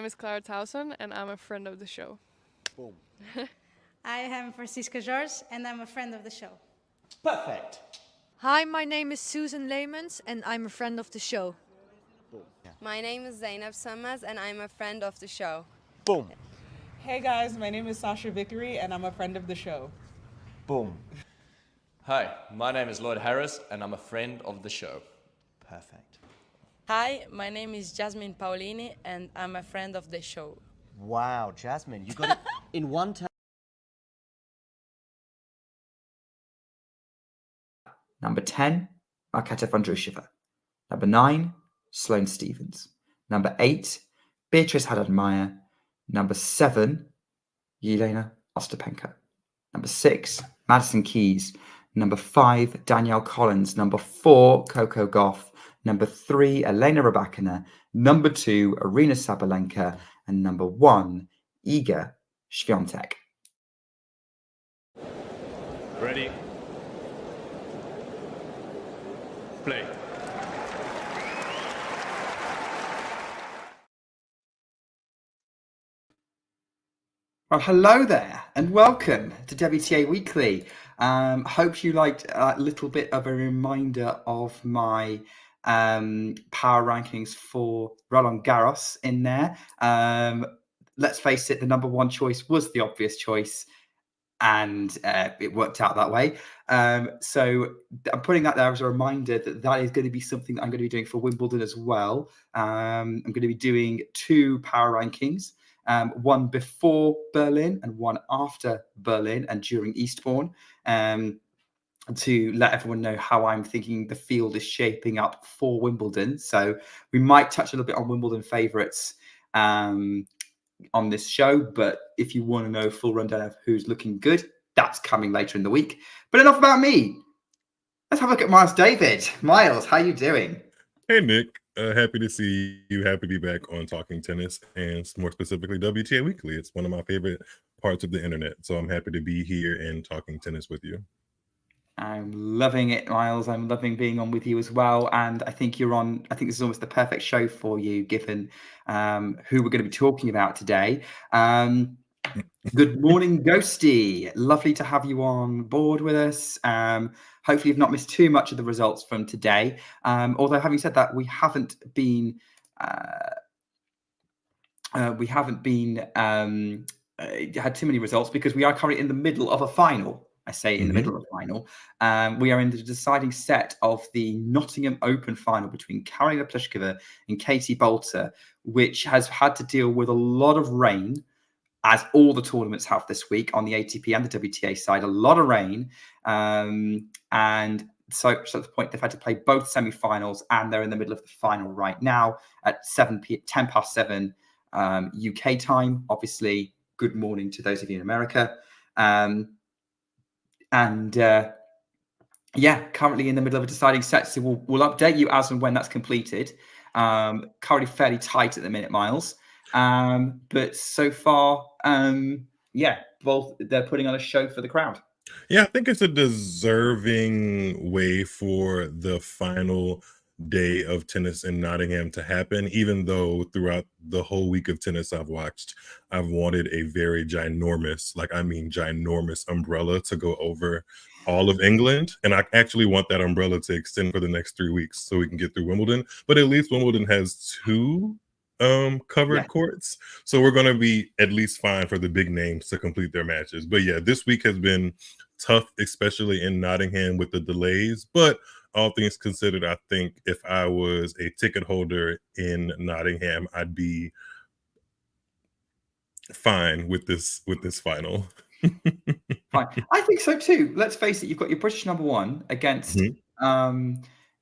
name is Clara Towson, and I'm a friend of the show. Boom. I am Francisca George, and I'm a friend of the show. Perfect. Hi, my name is Susan Leemans, and I'm a friend of the show. Boom. Yeah. My name is Zainab Sammaz, and I'm a friend of the show. Boom. Hey guys, my name is Sasha Vickery, and I'm a friend of the show. Boom. Hi, my name is Lloyd Harris, and I'm a friend of the show. Perfect. Hi, my name is Jasmine Paolini, and I'm a friend of the show. Wow, Jasmine, you got it in one turn. Number 10, Marketa Vondrousova. Number 9, Sloane Stephens. Number 8, Beatrice Haddad-Meyer. Number 7, Yelena Ostapenko. Number 6, Madison Keys. Number 5, Danielle Collins. Number 4, Coco Gauff. Number 3, Elena Rybakina. Number 2, Arina Sabalenka. And number 1, Iga Swiatek. Ready? Play. Well, hello there and welcome to WTA Weekly. Hope you liked a little bit of a reminder of my power rankings for Roland Garros in there. Let's face it, the number one choice was the obvious choice, and it worked out that way. So I'm putting that there as a reminder that that is going to be something that I'm going to be doing for Wimbledon as well. I'm going to be doing 2 power rankings, one before Berlin and one after Berlin and during Eastbourne, to let everyone know how I'm thinking the field is shaping up for Wimbledon. So we might touch a little bit on Wimbledon favourites on this show, but if you want to know a full rundown of who's looking good, that's coming later in the week. But enough about me. Let's have a look at Miles David. Miles, how you doing? Hey, Nick. Happy to see you. Happy to be back on Talking Tennis, and more specifically WTA Weekly. It's one of my favorite parts of the internet, so I'm happy to be here and talking tennis with you. I'm loving it, Miles. I'm loving being on with you as well. And I think you're on, I think this is almost the perfect show for you, given who we're going to be talking about today. Good morning, Ghosty. Lovely to have you on board with us. Hopefully you've not missed too much of the results from today. Although having said that, we haven't been had too many results because we are currently in the middle of a final. I say in the middle of the final. We are in the deciding set of the Nottingham Open final between Karolina Pliskova and Katie Boulter, which has had to deal with a lot of rain, as all the tournaments have this week on the ATP and the WTA side. A lot of rain. And so at the point they've had to play both semi-finals, and they're in the middle of the final right now at 10 past 7 UK time. Obviously, good morning to those of you in America. Yeah, currently in the middle of a deciding set, so we'll update you as and when that's completed. Currently fairly tight at the minute, Miles. But so far, yeah, both they're putting on a show for the crowd. Yeah, I think it's a deserving way for the final day of tennis in Nottingham to happen, even though throughout the whole week of tennis I've watched, I've wanted a very ginormous, like I mean ginormous umbrella to go over all of England. And I actually want that umbrella to extend for the next 3 weeks so we can get through Wimbledon. But at least Wimbledon has 2 covered courts. So we're going to be at least fine for the big names to complete their matches. But yeah, this week has been tough, especially in Nottingham with the delays. But all things considered, I think if I was a ticket holder in Nottingham, I'd be fine with this final. Fine. I think so too. Let's face it, you've got your British number one against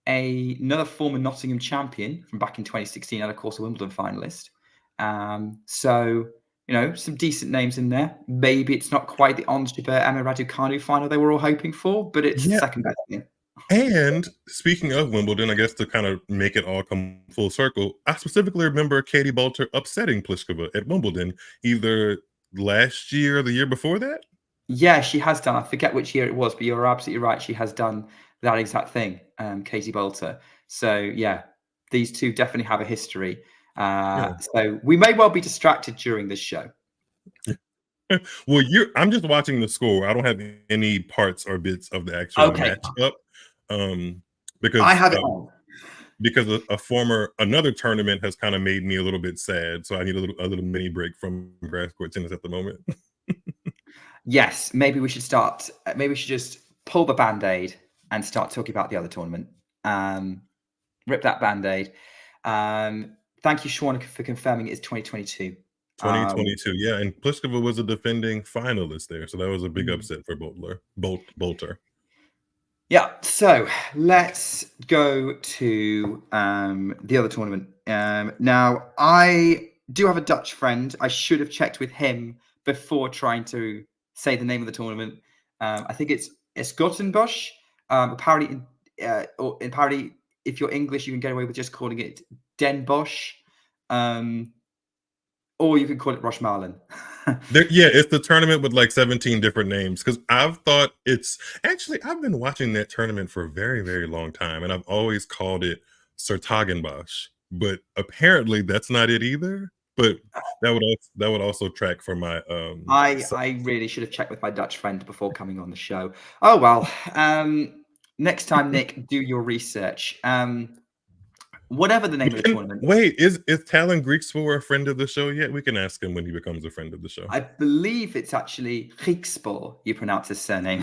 another former Nottingham champion from back in 2016 and of course a Wimbledon finalist. So, you know, some decent names in there. Maybe it's not quite the Ons Emma Raducanu final they were all hoping for, but it's second best. Yeah. And speaking of Wimbledon, I guess to kind of make it all come full circle, I specifically remember Katie Boulter upsetting Pliskova at Wimbledon either last year or the year before that. Yeah, she has done. I forget which year it was, but you're absolutely right. She has done that exact thing, Katie Boulter. So yeah, these two definitely have a history. So we may well be distracted during this show. Well, I'm just watching the score. I don't have any parts or bits of the actual match up. Because I have it on. Because another tournament has kind of made me a little bit sad. So I need a little mini break from grass court tennis at the moment. Yes, maybe we should start. Maybe we should just pull the band-aid and start talking about the other tournament. Rip that band-aid. Thank you, Sean, for confirming it is 2022. 2022, yeah, and Pliskova was a defending finalist there, so that was a big upset for Bolter. Yeah, so let's go to the other tournament. Now, I do have a Dutch friend. I should have checked with him before trying to say the name of the tournament. I think it's Den Bosch. Apparently, if you're English, you can get away with just calling it Den Bosch. Or you can call it Rosmalen. It's the tournament with like 17 different names. Because I've been watching that tournament for a very, very long time, and I've always called it Sertagenbosch. But apparently, that's not it either. But that would also track for my. I really should have checked with my Dutch friend before coming on the show. Oh well. Next time, Nick, do your research. Whatever the name of the tournament. Wait, is Talon Griekspoor a friend of the show yet? We can ask him when he becomes a friend of the show. I believe it's actually Griekspoor, you pronounce his surname.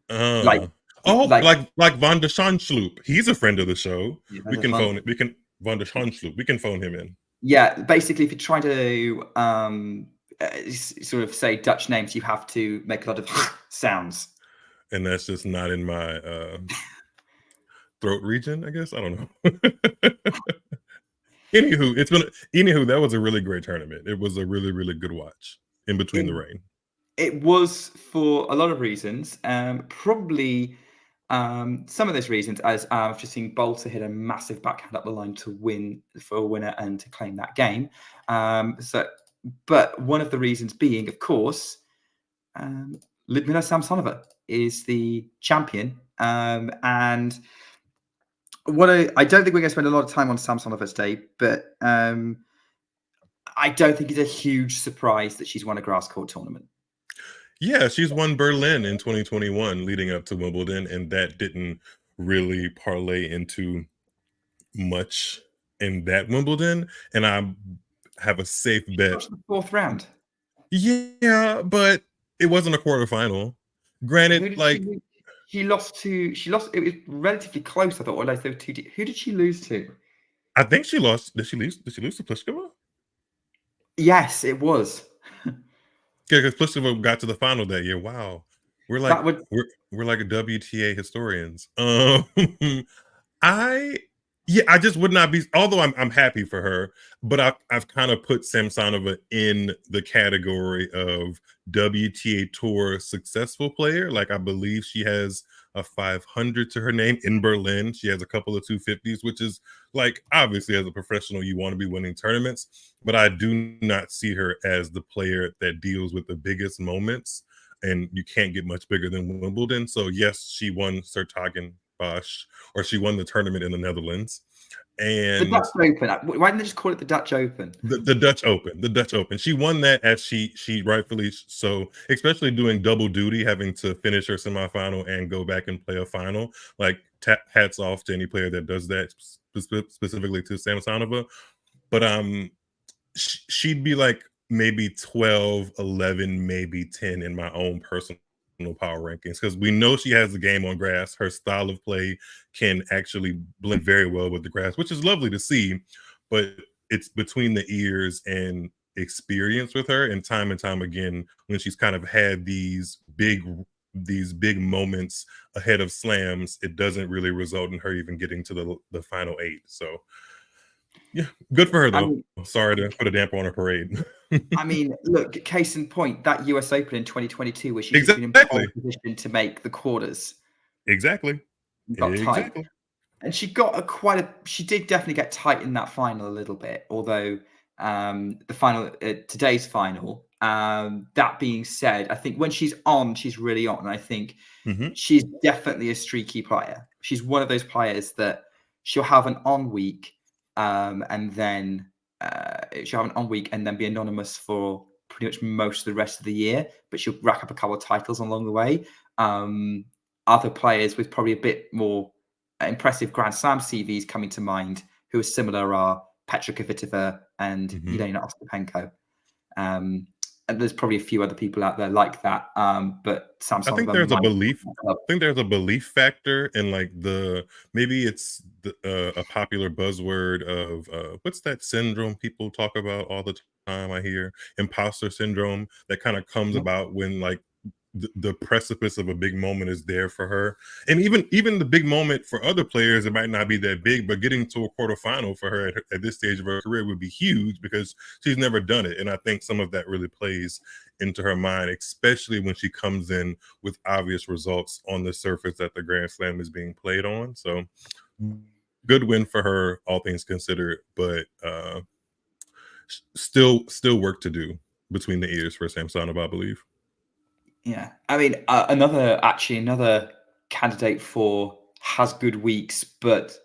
like Van der Schanschloop. He's a friend of the show. Yeah, Van der Schanschloop. We can phone him in. Yeah, basically, if you're trying to sort of say Dutch names, you have to make a lot of sounds. And that's just not in my throat region, I guess. I don't know. Anywho, that was a really great tournament. It was a really, really good watch in between the rain. It was for a lot of reasons. Probably some of those reasons, as I've just seen Bolter hit a massive backhand up the line to win for a winner and to claim that game. But one of the reasons being, of course, Ludmila Samsonova is the champion, and I don't think we're going to spend a lot of time on Samsonova's day, but I don't think it's a huge surprise that she's won a grass court tournament. Yeah, she's won Berlin in 2021 leading up to Wimbledon, and that didn't really parlay into much in that Wimbledon. And I have a safe bet. The fourth round. Yeah, but it wasn't a quarterfinal. Granted, she lost. It was relatively close, I thought. Like there were two. Who did she lose to? I think she lost. Did she lose to Pliskova? Yes, it was. Yeah, because Pliskova got to the final that year. Wow, we're like WTA historians. I just would not be. Although I'm happy for her, but I've kind of put Samsonova in the category of WTA Tour successful player. Like I believe she has a 500 to her name in Berlin. She has a couple of 250s, which is like obviously as a professional you want to be winning tournaments, but I do not see her as the player that deals with the biggest moments, and you can't get much bigger than Wimbledon. So yes, she won Sertagenbosch, or she won the tournament in the Netherlands. And the Dutch Open. Why didn't they just call it the Dutch Open? The Dutch Open. The Dutch Open. She won that as she rightfully so, especially doing double duty, having to finish her semifinal and go back and play a final. Like hats off to any player that does that, specifically to Samsonova. But she'd be like maybe 12, 11, maybe 10 in my own personal power rankings, because we know she has the game on grass. Her style of play can actually blend very well with the grass, which is lovely to see, but it's between the ears and experience with her. And time again, when she's kind of had these big moments ahead of slams, it doesn't really result in her even getting to the final 8. So yeah, good for her though. Sorry to put a damper on her parade. I mean, look, case in point, that US Open in 2022, where she's been in pole position to make the quarters. Exactly. Got tight. And she got she did definitely get tight in that final a little bit, although the final, today's final, that being said, I think when she's on, she's really on. And I think she's definitely a streaky player. She's one of those players that she'll have an on week, and then she'll have an on week and then be anonymous for pretty much most of the rest of the year, but she'll rack up a couple of titles along the way. Other players with probably a bit more impressive Grand Slam CVs coming to mind who are similar are Petra Kvitova and Yelena Ostapenko. And there's probably a few other people out there like that. But Samsonova, I think there's a belief factor in like maybe it's a popular buzzword of what's that syndrome people talk about all the time? I hear imposter syndrome that kind of comes about when like the precipice of a big moment is there for her, and even the big moment for other players, it might not be that big, but getting to a quarterfinal for her at this stage of her career would be huge because she's never done it, and I think some of that really plays into her mind, especially when she comes in with obvious results on the surface that the Grand Slam is being played on. So good win for her, all things considered, but still work to do between the ears for Samsonova, I believe. Yeah, I mean, another candidate for has good weeks, but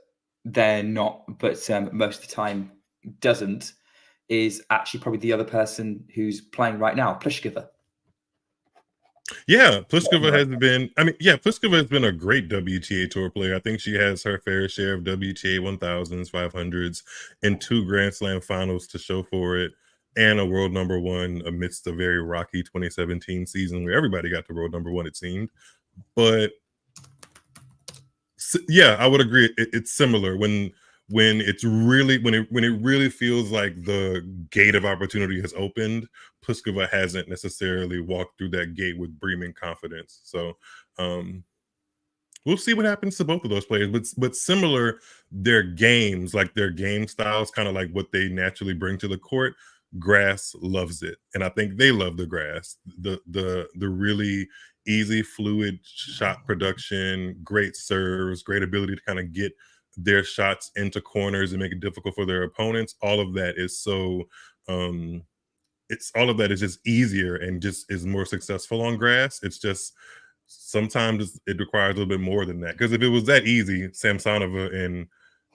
they're not. But most of the time doesn't. Is actually probably the other person who's playing right now, Pliskova. Yeah, Pliskova has been. Pliskova has been a great WTA Tour player. I think she has her fair share of WTA 1000s, 500s, and 2 Grand Slam finals to show for it, and a world number one amidst a very rocky 2017 season where everybody got to world number one, it seemed. But yeah, I would agree. It's similar when it really feels like the gate of opportunity has opened. Pliskova hasn't necessarily walked through that gate with brimming confidence. So we'll see what happens to both of those players. But similar, their games, like their game styles, kind of like what they naturally bring to the court. Grass loves it, and I think they love the grass. The really easy, fluid shot production, great serves, great ability to kind of get their shots into corners and make it difficult for their opponents. All of that is so all of that is just easier and just is more successful on grass. It's just sometimes it requires a little bit more than that, because if it was that easy, Samsonova and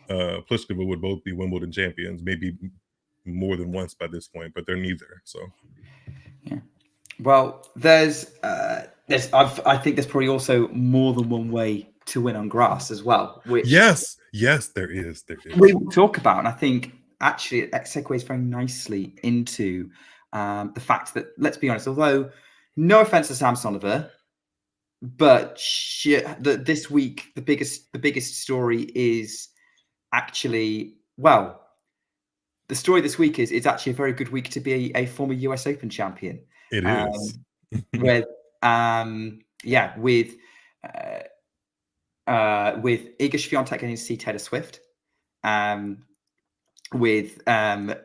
Pliskova would both be Wimbledon champions, maybe more than once by this point, but they're neither. So yeah, well, I think there's probably also more than one way to win on grass as well, which yes there is we will talk about. And I think actually it segues very nicely into the fact that, let's be honest, although no offense to Samsonova, but this week the biggest story is actually, well, the story this week is it's actually a very good week to be a former US Open champion. It is. with Iga Swiatek getting to see Taylor Swift. With I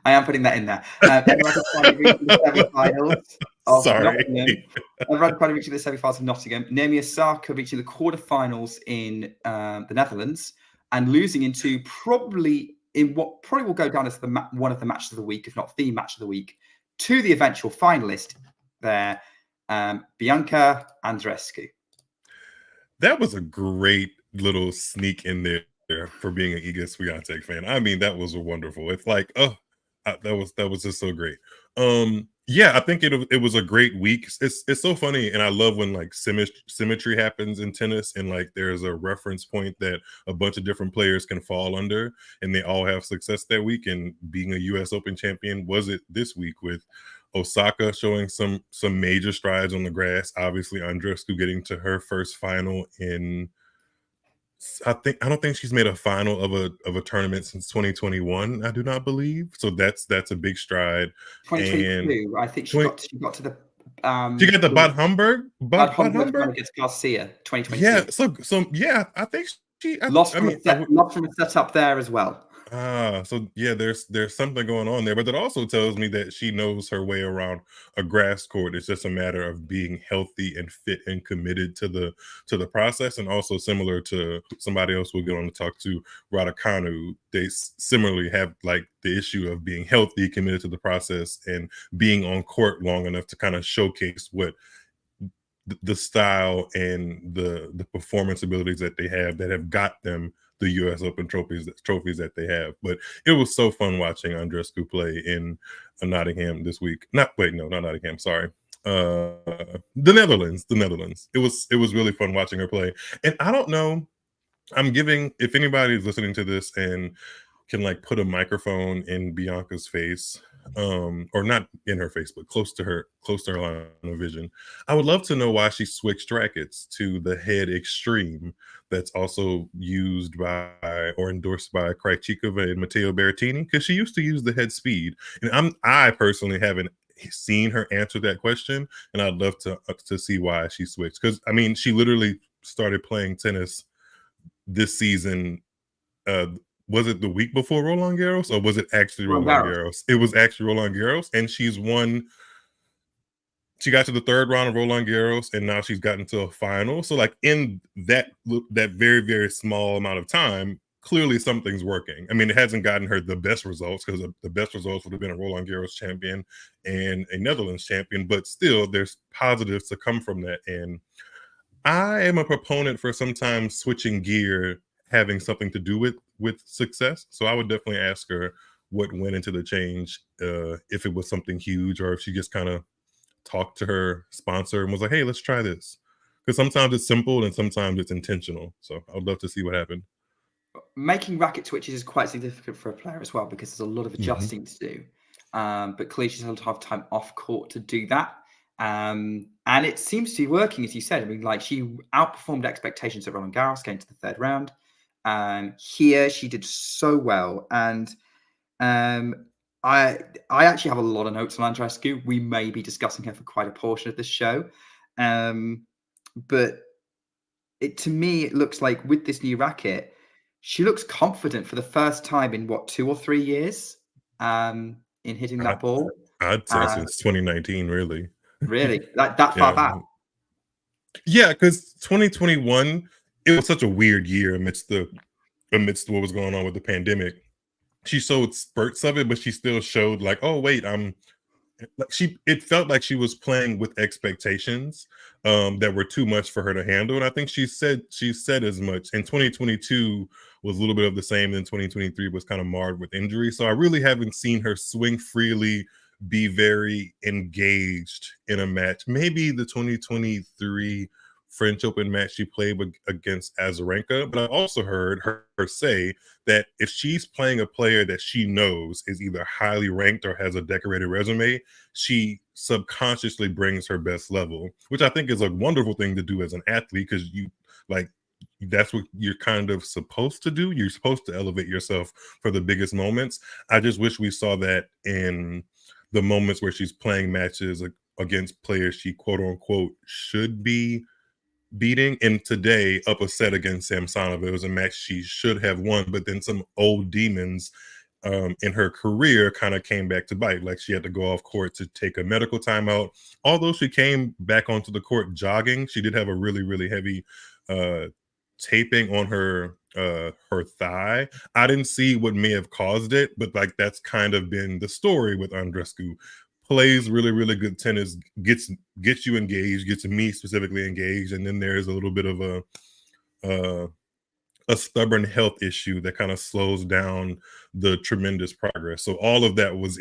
am putting that in there. Raducanu reaching the semi-finals of Nottingham. Raducanu reaching the semi-finals of Nottingham. Naomi Osaka reaching the quarterfinals in the Netherlands and losing into probably will go down as one of the matches of the week, if not the match of the week, to the eventual finalist there, Bianca Andreescu. That was a great little sneak in there for being an Iga Swiatek fan. I mean, that was wonderful. It's like, that was just so great. Yeah, I think it was a great week. It's so funny, and I love when like symmetry happens in tennis, and like there's a reference point that a bunch of different players can fall under, and they all have success that week. And being a U.S. Open champion was it this week, with Osaka showing some major strides on the grass. Obviously, Andreescu getting to her first final in. I don't think she's made a final of a tournament since 2021. I do not believe. So that's a big stride. 2022. I think she got to the. She got the Bad Hamburg. Bad Hamburg against Garcia. 2022. Yeah. So yeah, I think she lost from a setup there as well. So yeah, there's something going on there, but that also tells me that she knows her way around a grass court. It's just a matter of being healthy and fit and committed to the process. And also, similar to somebody else we'll get on to talk to, Raducanu, they similarly have like the issue of being healthy, committed to the process, and being on court long enough to kind of showcase what the style and the performance abilities that they have that have got them the U.S. Open trophies that they have. But it was so fun watching Andreescu play in Nottingham this week. Not Nottingham. Sorry, the Netherlands. It was really fun watching her play. And I don't know. If anybody's listening to this and can like put a microphone in Bianca's face, or not in her face, but close to her line of vision, I would love to know why she switched rackets to the head extreme that's also used by or endorsed by Krejcikova and Matteo Berrettini, because she used to use the head speed. And I personally haven't seen her answer that question, and I'd love to see why she switched. Because I mean, she literally started playing tennis this season. Was it the week before Roland Garros, or was it actually Roland Garros? It was actually Roland Garros, and she's won. She got to the third round of Roland Garros, and now she's gotten to a final. So, like, in that very, very small amount of time, clearly something's working. I mean, it hasn't gotten her the best results, because the best results would have been a Roland Garros champion and a Netherlands champion, but still, there's positives to come from that. And I am a proponent for sometimes switching gear having something to do with success. So I would definitely ask her what went into the change, if it was something huge, or if she just kind of talked to her sponsor and was like, hey, let's try this. Because sometimes it's simple and sometimes it's intentional. So I would love to see what happened. Making racket switches is quite significant for a player as well, because there's a lot of adjusting to do. But clearly she's had to have time off court to do that. And it seems to be working, as you said. I mean, like, she outperformed expectations at Roland Garros, getting to the third round. Here she did so well. And I actually have a lot of notes on Andreescu. We may be discussing her for quite a portion of this show. But to me, it looks like with this new racket, she looks confident for the first time in 2 or 3 years in hitting that ball. I'd say since 2019, really. Really? that far back? Yeah, because 2021, it was such a weird year amidst what was going on with the pandemic. She showed spurts of it, but she still showed like, oh wait, it felt like she was playing with expectations that were too much for her to handle. And I think she said as much. And 2022 was a little bit of the same, and 2023 was kind of marred with injury. So I really haven't seen her swing freely, be very engaged in a match. Maybe the 2023 French Open match she played against Azarenka, but I've also heard her say that if she's playing a player that she knows is either highly ranked or has a decorated resume, she subconsciously brings her best level, which I think is a wonderful thing to do as an athlete, because that's what you're kind of supposed to do. You're supposed to elevate yourself for the biggest moments. I just wish we saw that in the moments where she's playing matches against players she quote unquote should be beating. And today, up a set against Samsonova, it was a match she should have won, but then some old demons in her career kind of came back to bite. Like, she had to go off court to take a medical timeout. Although she came back onto the court jogging, she did have a really, really heavy taping on her thigh. I didn't see what may have caused it, but like, that's kind of been the story with Andreescu. Plays really, really good tennis, gets you engaged, gets me specifically engaged, and then there's a little bit of a stubborn health issue that kind of slows down the tremendous progress. So all of that was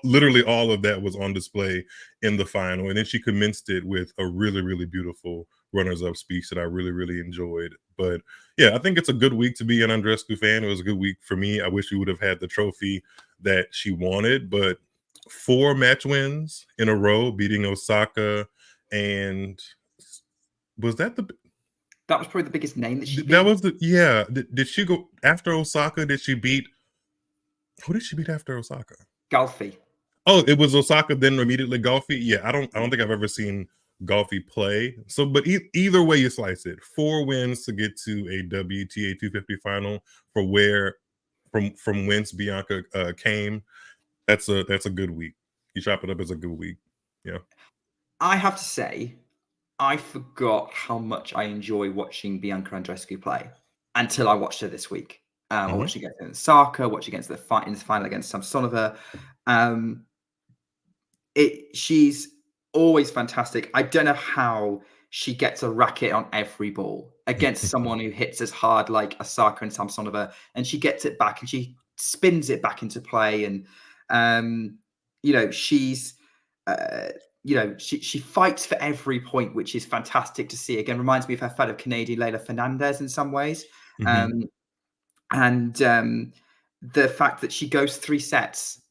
literally all of that was on display in the final, and then she commenced it with a really, really beautiful runners-up speech that I really, really enjoyed. But yeah, I think it's a good week to be an Andreescu fan. It was a good week for me. I wish we would have had the trophy that she wanted, but 4 match wins in a row, beating Osaka, and was that was probably the biggest name that she beat. That was Did she go after Osaka? Who did she beat after Osaka? Golfi. Oh, it was Osaka, then immediately Golfi. Yeah, I don't think I've ever seen Golfi play. So, but either way you slice it, 4 wins to get to a WTA 250 final from whence Bianca came. That's a good week. You chop it up as a good week. Yeah. I have to say, I forgot how much I enjoy watching Bianca Andreescu play until I watched her this week. I watched her against Osaka, watched her against the final against Samsonova. She's always fantastic. I don't know how she gets a racket on every ball. against someone who hits as hard like Osaka and Samsonova, and she gets it back and she spins it back into play. And she's she fights for every point, which is fantastic to see. Again, reminds me of her fellow Canadian Leylah Fernandez in some ways. The fact that she goes 3 sets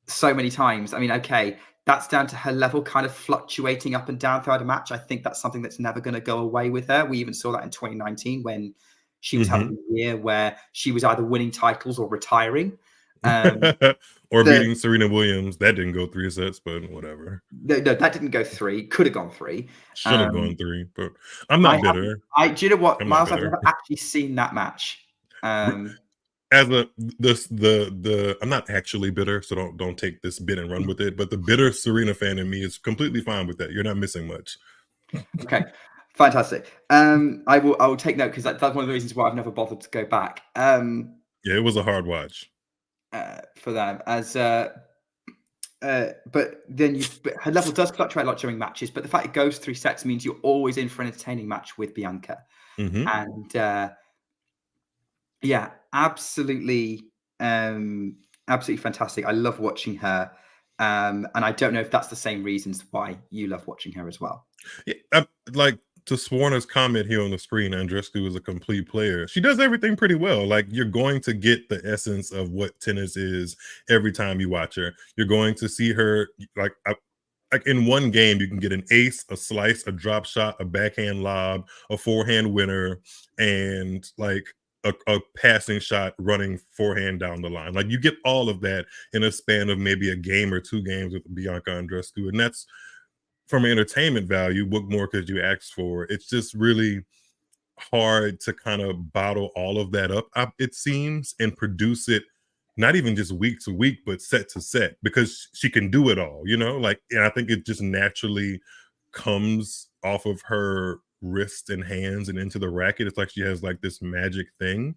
so many times, I mean, okay, that's down to her level kind of fluctuating up and down throughout a match. I think that's something that's never going to go away with her. We even saw that in 2019 when she was having a year where she was either winning titles or retiring. Or beating Serena Williams. That didn't go 3 sets, but whatever. No, that didn't go 3. Could have gone 3. Should have gone 3, but I'm not bitter. Do you know what, Miles? I've never actually seen that match. As I'm not actually bitter, so don't take this bit and run with it. But the bitter Serena fan in me is completely fine with that. You're not missing much. Okay, fantastic. I will take note, because that's one of the reasons why I've never bothered to go back. Yeah, it was a hard watch for them. But then her level does fluctuate a lot during matches. But the fact it goes 3 sets means you're always in for an entertaining match with Bianca. And yeah, absolutely fantastic. I love watching her. And I don't know if that's the same reasons why you love watching her as well. Yeah, like to Swarna's comment here on the screen, Andreescu is a complete player. She does everything pretty well. Like, you're going to get the essence of what tennis is every time you watch her. You're going to see her like in one game, you can get an ace, a slice, a drop shot, a backhand lob, a forehand winner, and like a passing shot running forehand down the line. Like, you get all of that in a span of maybe a game or 2 games with Bianca Andreescu. And that's, from an entertainment value, what more could you ask for? It's just really hard to kind of bottle all of that up, it seems, and produce it not even just week to week, but set to set, because she can do it all, like, and I think it just naturally comes off of her wrist and hands and into the racket. It's like she has like this magic thing,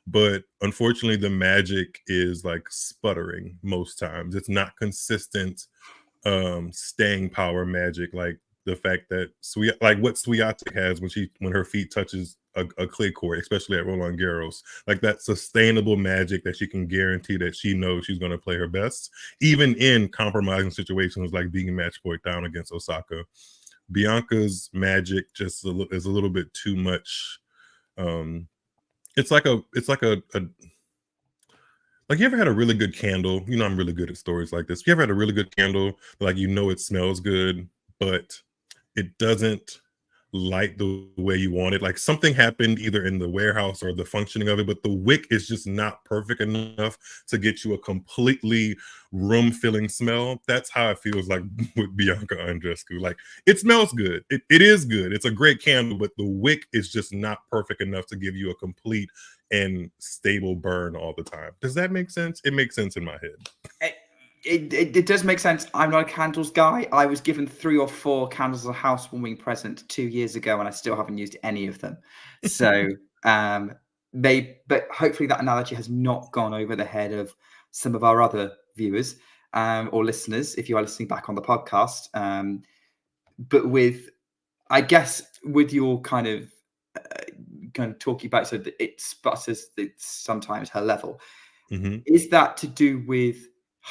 but unfortunately the magic is like sputtering most times. It's not consistent staying power magic, like the fact that what Swiatek has when her feet touches a clay court, especially at Roland Garros, like that sustainable magic that she can guarantee that she knows she's going to play her best, even in compromising situations like being match point down against Osaka. Bianca's magic just is a little bit too much. It's like like, you ever had a really good candle? I'm really good at stories like this. You ever had a really good candle, like, it smells good, but it doesn't light the way you want it? Like, something happened either in the warehouse or the functioning of it, but the wick is just not perfect enough to get you a completely room-filling smell. That's how it feels like with Bianca Andreescu. Like, it smells good. It is good. It's a great candle, but the wick is just not perfect enough to give you a complete and stable burn all the time. Does that make sense? It makes sense in my head. It does make sense. I'm not a candles guy. I was given 3 or 4 candles as a housewarming present 2 years ago, and I still haven't used any of them. So but hopefully that analogy has not gone over the head of some of our other viewers or listeners, if you are listening back on the podcast. But I guess with your kind of talking about, so that it sputters, it's sometimes her level. Is that to do with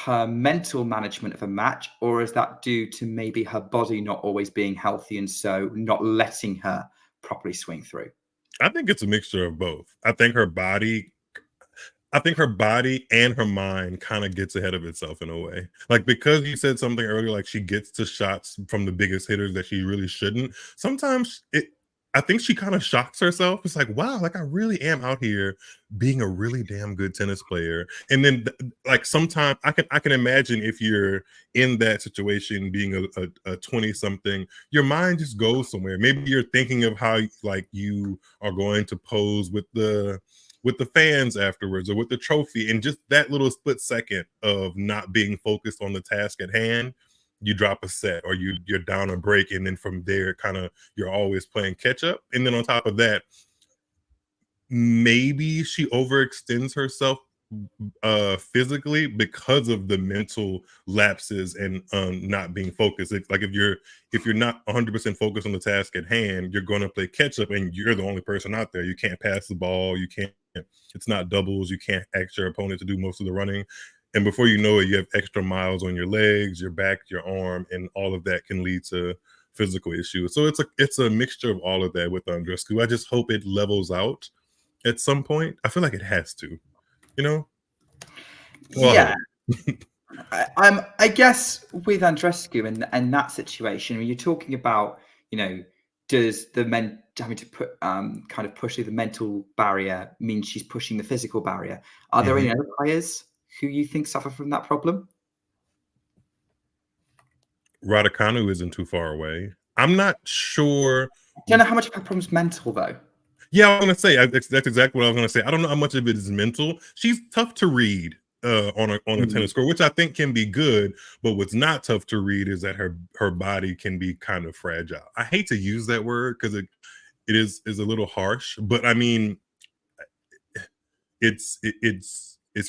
her mental management of a match, or is that due to maybe her body not always being healthy and so not letting her properly swing through? I think it's a mixture of both. I think her body and her mind kind of gets ahead of itself in a way. Like, because you said something earlier, like she gets to shots from the biggest hitters that she really shouldn't. Sometimes I think she kind of shocks herself. It's like, wow, like, I really am out here being a really damn good tennis player. And then like, sometimes I can imagine if you're in that situation, being a 20 something, your mind just goes somewhere. Maybe you're thinking of how like you are going to pose with the fans afterwards, or with the trophy, and just that little split second of not being focused on the task at hand, you drop a set, or you're down a break, and then from there kind of you're always playing catch up. And then on top of that, maybe she overextends herself physically because of the mental lapses and not being focused. Like if you're not 100% focused on the task at hand, you're going to play catch up, and you're the only person out there. You can't pass the ball. You can't. It's not doubles. You can't ask your opponent to do most of the running. And before you know it, you have extra miles on your legs, your back, your arm, and all of that can lead to physical issues. So it's a mixture of all of that with Andreescu. I just hope it levels out at some point. I feel like it has to, you know? Well, Yeah. I guess with Andreescu and that situation, when you're talking about, does the men having to put kind of push through the mental barrier mean she's pushing the physical barrier? Are there any other players who you think suffer from that problem? Raducanu isn't too far away. I'm not sure. I don't know how much of her problem's mental though. Yeah, I was gonna say that's exactly what I was gonna say. I don't know how much of it is mental. She's tough to read on a tennis court, which I think can be good. But what's not tough to read is that her body can be kind of fragile. I hate to use that word because it is a little harsh, but I mean, it's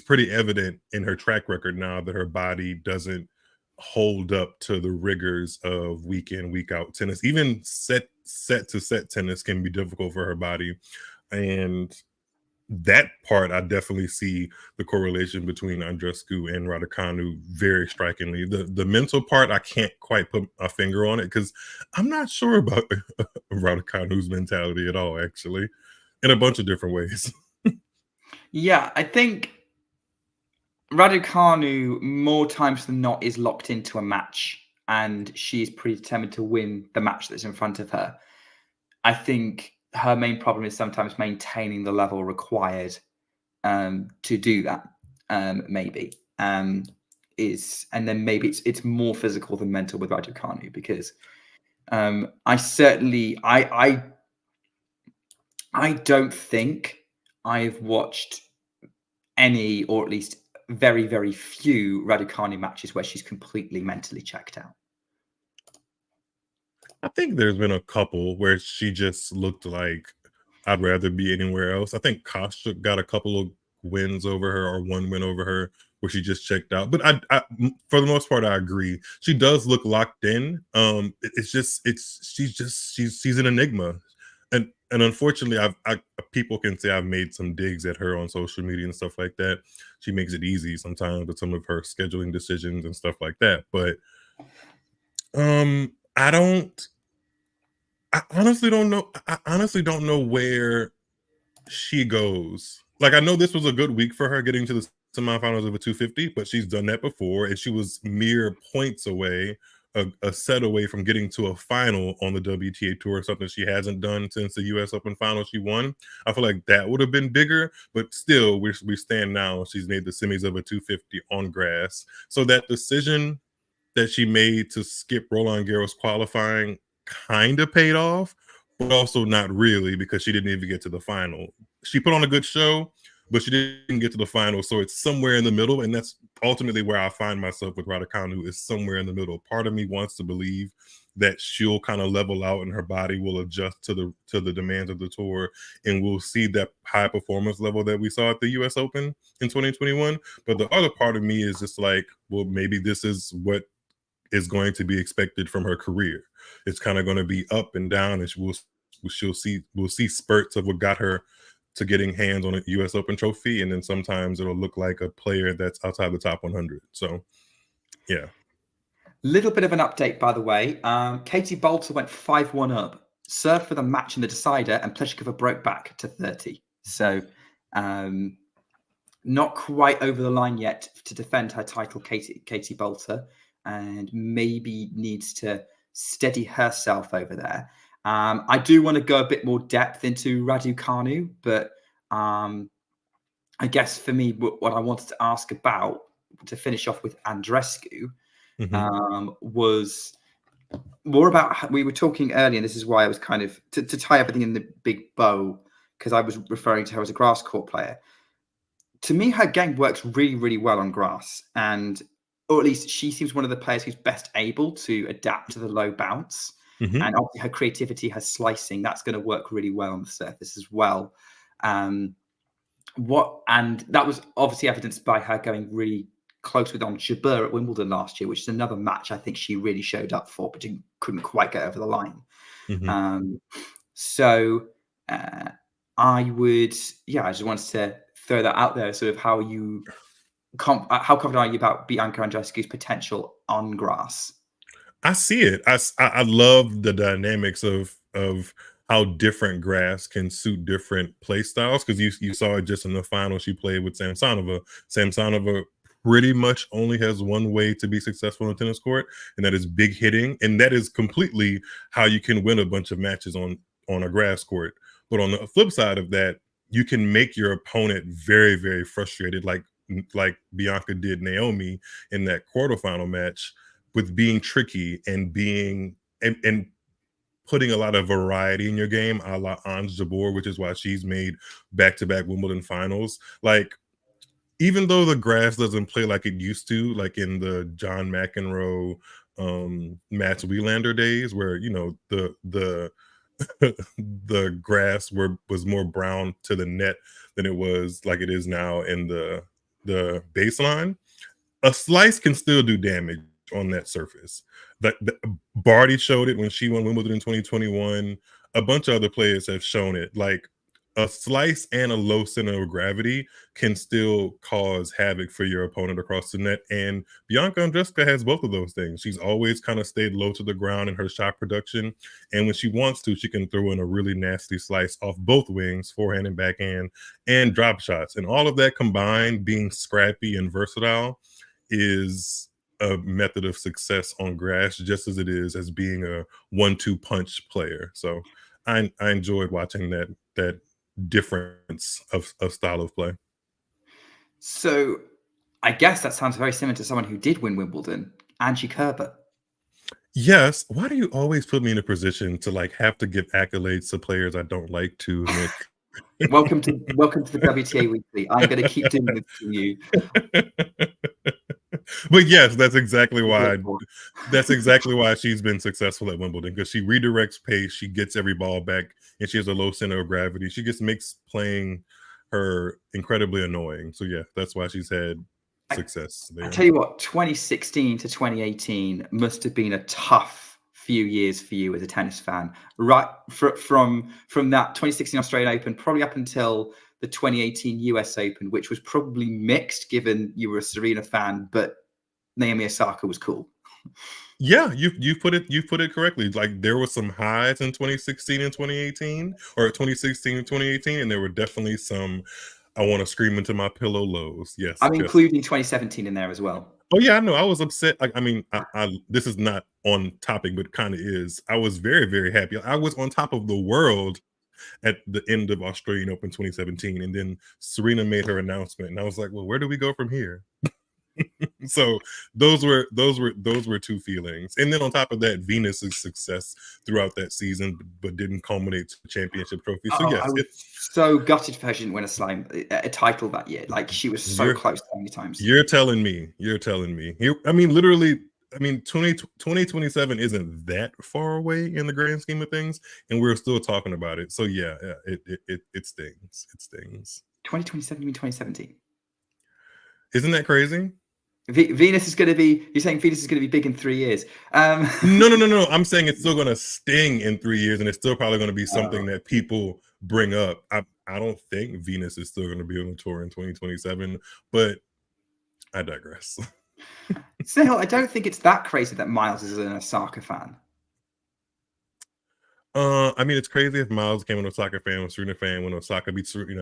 pretty evident in her track record now that her body doesn't hold up to the rigors of week in, week out tennis. Even set to set tennis can be difficult for her body. And that part, I definitely see the correlation between Andreescu and Raducanu very strikingly. The mental part, I can't quite put a finger on it because I'm not sure about Raducanu's mentality at all, actually, in a bunch of different ways. Yeah, I think Raducanu more times than not is locked into a match, and she's pretty determined to win the match that's in front of her. I think her main problem is sometimes maintaining the level required to do that. Maybe is, and then maybe it's more physical than mental with Raducanu because I certainly I don't think I've watched any, or at least very, very few Raducanu matches where she's completely mentally checked out. I think there's been a couple where she just looked like I'd rather be anywhere else. I think Kostyuk got a couple of wins over her, or one win over her, where she just checked out. But for the most part, I agree. She does look locked in. She's an enigma, and unfortunately, people can say I've made some digs at her on social media and stuff like that. She makes it easy sometimes with some of her scheduling decisions and stuff like that. But I honestly don't know. I honestly don't know where she goes. Like, I know this was a good week for her getting to the semifinals of a 250, but she's done that before, and she was mere points away, a set away from getting to a final on the WTA tour, something she hasn't done since the US Open final she won. I feel like that would have been bigger, but still, we stand now. She's made the semis of a 250 on grass. So that decision that she made to skip Roland Garros qualifying kind of paid off, but also not really, because she didn't even get to the final. She put on a good show, but she didn't get to the final. So it's somewhere in the middle. And that's ultimately where I find myself with Raducanu, is somewhere in the middle. Part of me wants to believe that she'll kind of level out and her body will adjust to the demands of the tour, and we'll see that high performance level that we saw at the US Open in 2021. But the other part of me is just like, well, maybe this is what is going to be expected from her career. It's kind of going to be up and down, and we'll see spurts of what got her to getting hands on a US Open trophy, and then sometimes it'll look like a player that's outside the top 100. So yeah. Little bit of an update, by the way. Katie Bolter went 5-1 up, served for the match in the decider, and Pliskova broke back to 30. So not quite over the line yet to defend her title, Katie Bolter, and maybe needs to steady herself over there. I do want to go a bit more depth into Raducanu, but I guess for me, what I wanted to ask about, to finish off with Andreescu, was more about, we were talking earlier, and this is why I was kind of, to tie everything in the big bow, because I was referring to her as a grass court player. To me, her game works really, really well on grass, or at least she seems one of the players who's best able to adapt to the low bounce. And obviously her creativity, her slicing, that's going to work really well on the surface as well. And that was obviously evidenced by her going really close with on Jabeur at Wimbledon last year, which is another match I think she really showed up for, but couldn't quite get over the line. So I just wanted to throw that out there. Sort of how confident are you about Bianca Andreescu's potential on grass? I see it. I love the dynamics of how different grass can suit different play styles, because you saw it just in the final she played with Samsonova. Samsonova pretty much only has one way to be successful on a tennis court, and that is big hitting, and that is completely how you can win a bunch of matches on a grass court. But on the flip side of that, you can make your opponent very, very frustrated, like Bianca did Naomi in that quarterfinal match, with being tricky and being and putting a lot of variety in your game, a la Ons Jabeur, which is why she's made back-to-back Wimbledon finals. Like, even though the grass doesn't play like it used to, like in the John McEnroe, Mats Wilander days, where the the grass was more brown to the net than it was like it is now in the baseline, a slice can still do damage on that surface. Barty showed it when she won Wimbledon in 2021. A bunch of other players have shown it. Like, a slice and a low center of gravity can still cause havoc for your opponent across the net. And Bianca Andreescu has both of those things. She's always kind of stayed low to the ground in her shot production. And when she wants to, she can throw in a really nasty slice off both wings, forehand and backhand, and drop shots. And all of that combined, being scrappy and versatile, is a method of success on grass, just as it is as being a 1-2 punch player. So I enjoyed watching that difference of style of play. So I guess that sounds very similar to someone who did win Wimbledon, Angie Kerber. Yes. Why do you always put me in a position to have to give accolades to players I don't like to, Nick? Welcome to the WTA Weekly. I'm going to keep doing this to you. But yes, that's exactly why she's been successful at Wimbledon, because she redirects pace, she gets every ball back, and she has a low center of gravity. She just makes playing her incredibly annoying. So yeah, that's why she's had success there. I tell you what, 2016 to 2018 must have been a tough few years for you as a tennis fan. Right from that 2016 Australian Open, probably up until the 2018 US Open, which was probably mixed, given you were a Serena fan, but Naomi Osaka was cool. Yeah, you put it correctly. Like, there were some highs in 2016 and 2018, or 2016 and 2018, and there were definitely some I want to scream into my pillow lows. Yes, I'm including 2017 in there as well. Oh yeah, I know. I was upset. I mean, this is not on topic, but kind of is. I was very, very happy. I was on top of the world at the end of Australian Open 2017, and then Serena made her announcement, and I was like, well, where do we go from here? So those were two feelings. And then on top of that, Venus's success throughout that season, but didn't culminate to the championship trophy. So yes, I was so gutted for her she didn't win a title that year. Like, she was so close so many times. You're telling me. I mean, literally, 2027 isn't that far away in the grand scheme of things, and we're still talking about it. So yeah, it stings. It stings. 2027, you mean 2017? Isn't that crazy? Venus is going to be. You're saying Venus is going to be big in 3 years? No. I'm saying it's still going to sting in 3 years, and it's still probably going to be something that people bring up. I don't think Venus is still going to be on the tour in 2027, but I digress. Still, I don't think it's that crazy that Miles is an Osaka fan. I mean, it's crazy if Miles became an Osaka fan or Serena fan when Osaka beats Serena.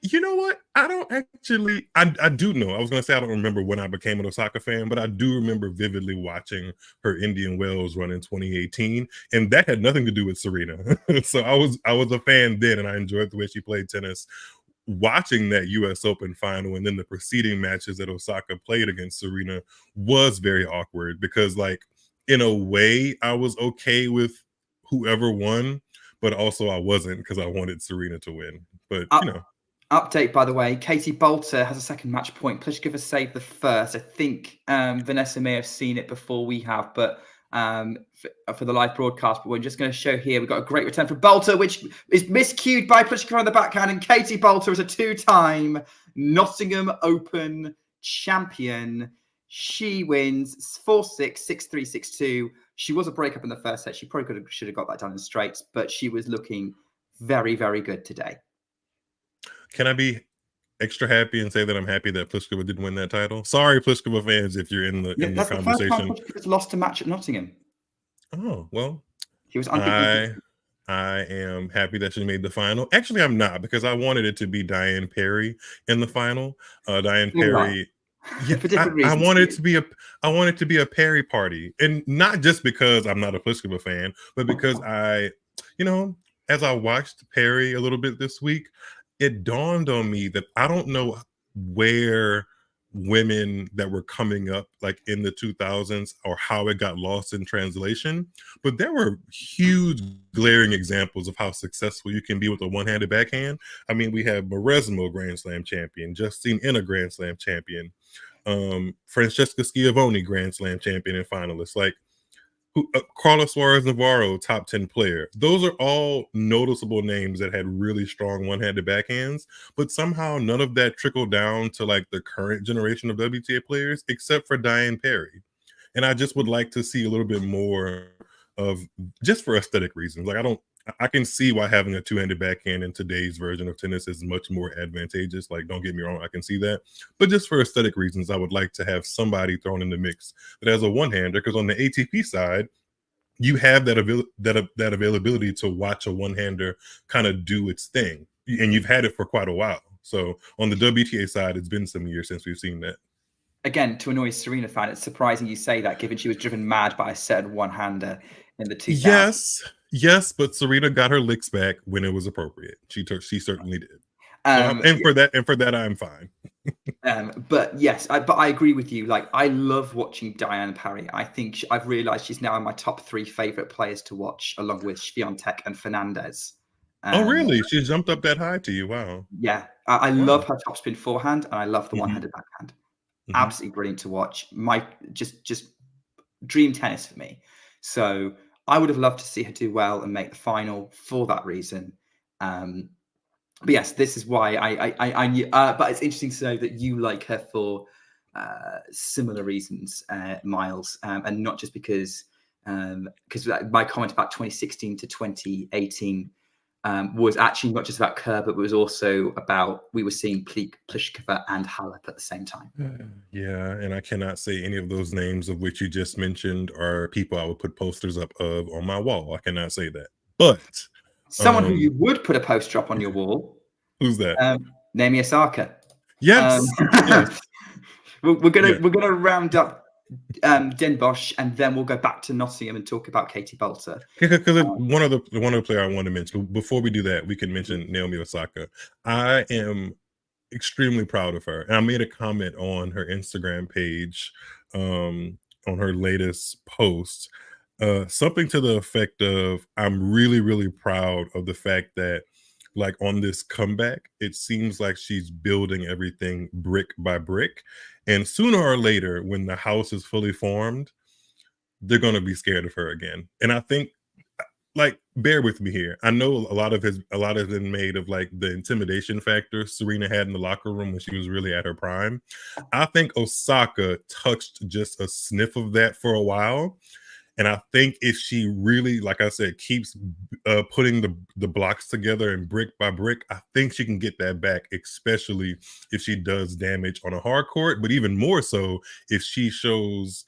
You know what? I don't actually. I do know. I was gonna say I don't remember when I became an Osaka fan, but I do remember vividly watching her Indian Wells run in 2018, and that had nothing to do with Serena. So I was a fan then, and I enjoyed the way she played tennis. Watching that US Open final and then the preceding matches that Osaka played against Serena was very awkward, because, like, in a way, I was okay with whoever won, but also I wasn't, because I wanted Serena to win. But Update, by the way, Katie Bolter has a second match point. Pliskova saved the first. I think Vanessa may have seen it before we have, but for the live broadcast, but we're just going to show here. We've got a great return from Bolter, which is miscued by Pliskova on the backhand, and Katie Bolter is a 2-time Nottingham Open champion. She wins 4-6, 6-3, 6-2. She was a breakup in the first set. She probably should have got that done in straights, but she was looking very, very good today. Can I be extra happy and say that I'm happy that Pliskova didn't win that title? Sorry, Pliskova fans, if you're in the That's conversation. The first time Pliskova's lost a match at Nottingham. Oh, well. He was I am happy that she made the final. Actually, I'm not, because I wanted it to be Diane Perry in the final. Diane Perry. Yeah, for different reasons. I want it to be a Perry party, and not just because I'm not a Pliskova fan, but because as I watched Perry a little bit this week, it dawned on me that I don't know where women that were coming up like in the 2000s or how it got lost in translation, but there were huge glaring examples of how successful you can be with a one-handed backhand. I mean, we have Maresmo Grand Slam champion, Justine Inna Grand Slam champion, Francesca Schiavone Grand Slam champion and finalist, like Carlos Suarez Navarro, top 10 player. Those are all noticeable names that had really strong one-handed backhands, but somehow none of that trickled down to like the current generation of WTA players, except for Diane Perry. And I just would like to see a little bit more of, just for aesthetic reasons. Like I can see why having a two-handed backhand in today's version of tennis is much more advantageous. Like, don't get me wrong, I can see that. But just for aesthetic reasons, I would like to have somebody thrown in the mix that has a one-hander, because on the ATP side, you have that availability to watch a one-hander kind of do its thing. And you've had it for quite a while. So on the WTA side, it's been some years since we've seen that. Again, to annoy a Serena fan, it's surprising you say that, given she was driven mad by a certain one-hander in the 2000s. Yes, but Serena got her licks back when it was appropriate. She certainly did. And for that, I'm fine. But yes, I agree with you. Like, I love watching Diane Perry. I think I've realized she's now in my top 3 favorite players to watch, along with Swiatek and Fernandez. Oh, really? She jumped up that high to you? Wow. Yeah, I love her topspin forehand, and I love the one-handed backhand. Absolutely brilliant to watch. Just dream tennis for me. So I would have loved to see her do well and make the final for that reason. But yes, this is why I knew. But it's interesting to know that you like her for similar reasons, Miles, and not just because my comment about 2016 to 2018 was actually not just about Kerr, but was also about, we were seeing Pliskova and Halep at the same time. Yeah, and I cannot say any of those names of which you just mentioned are people I would put posters up of on my wall. I cannot say that. But someone who you would put a poster up on your wall. Who's that? Naomi Osaka. Yes. Yes. We're gonna round up Den Bosch, and then we'll go back to Nottingham and talk about Katie Bolter. Because one of the player I want to mention, before we do that, we can mention Naomi Osaka. I am extremely proud of her, and I made a comment on her Instagram page on her latest post, something to the effect of, I'm really, really proud of the fact that, like, on this comeback, it seems like she's building everything brick by brick. And sooner or later, when the house is fully formed, they're going to be scared of her again. And I think, like, bear with me here. I know a lot of it been made of like the intimidation factor Serena had in the locker room when she was really at her prime. I think Osaka touched just a sniff of that for a while. And I think if she really, like I said, keeps putting the blocks together and brick by brick, I think she can get that back, especially if she does damage on a hard court. But even more so if she shows,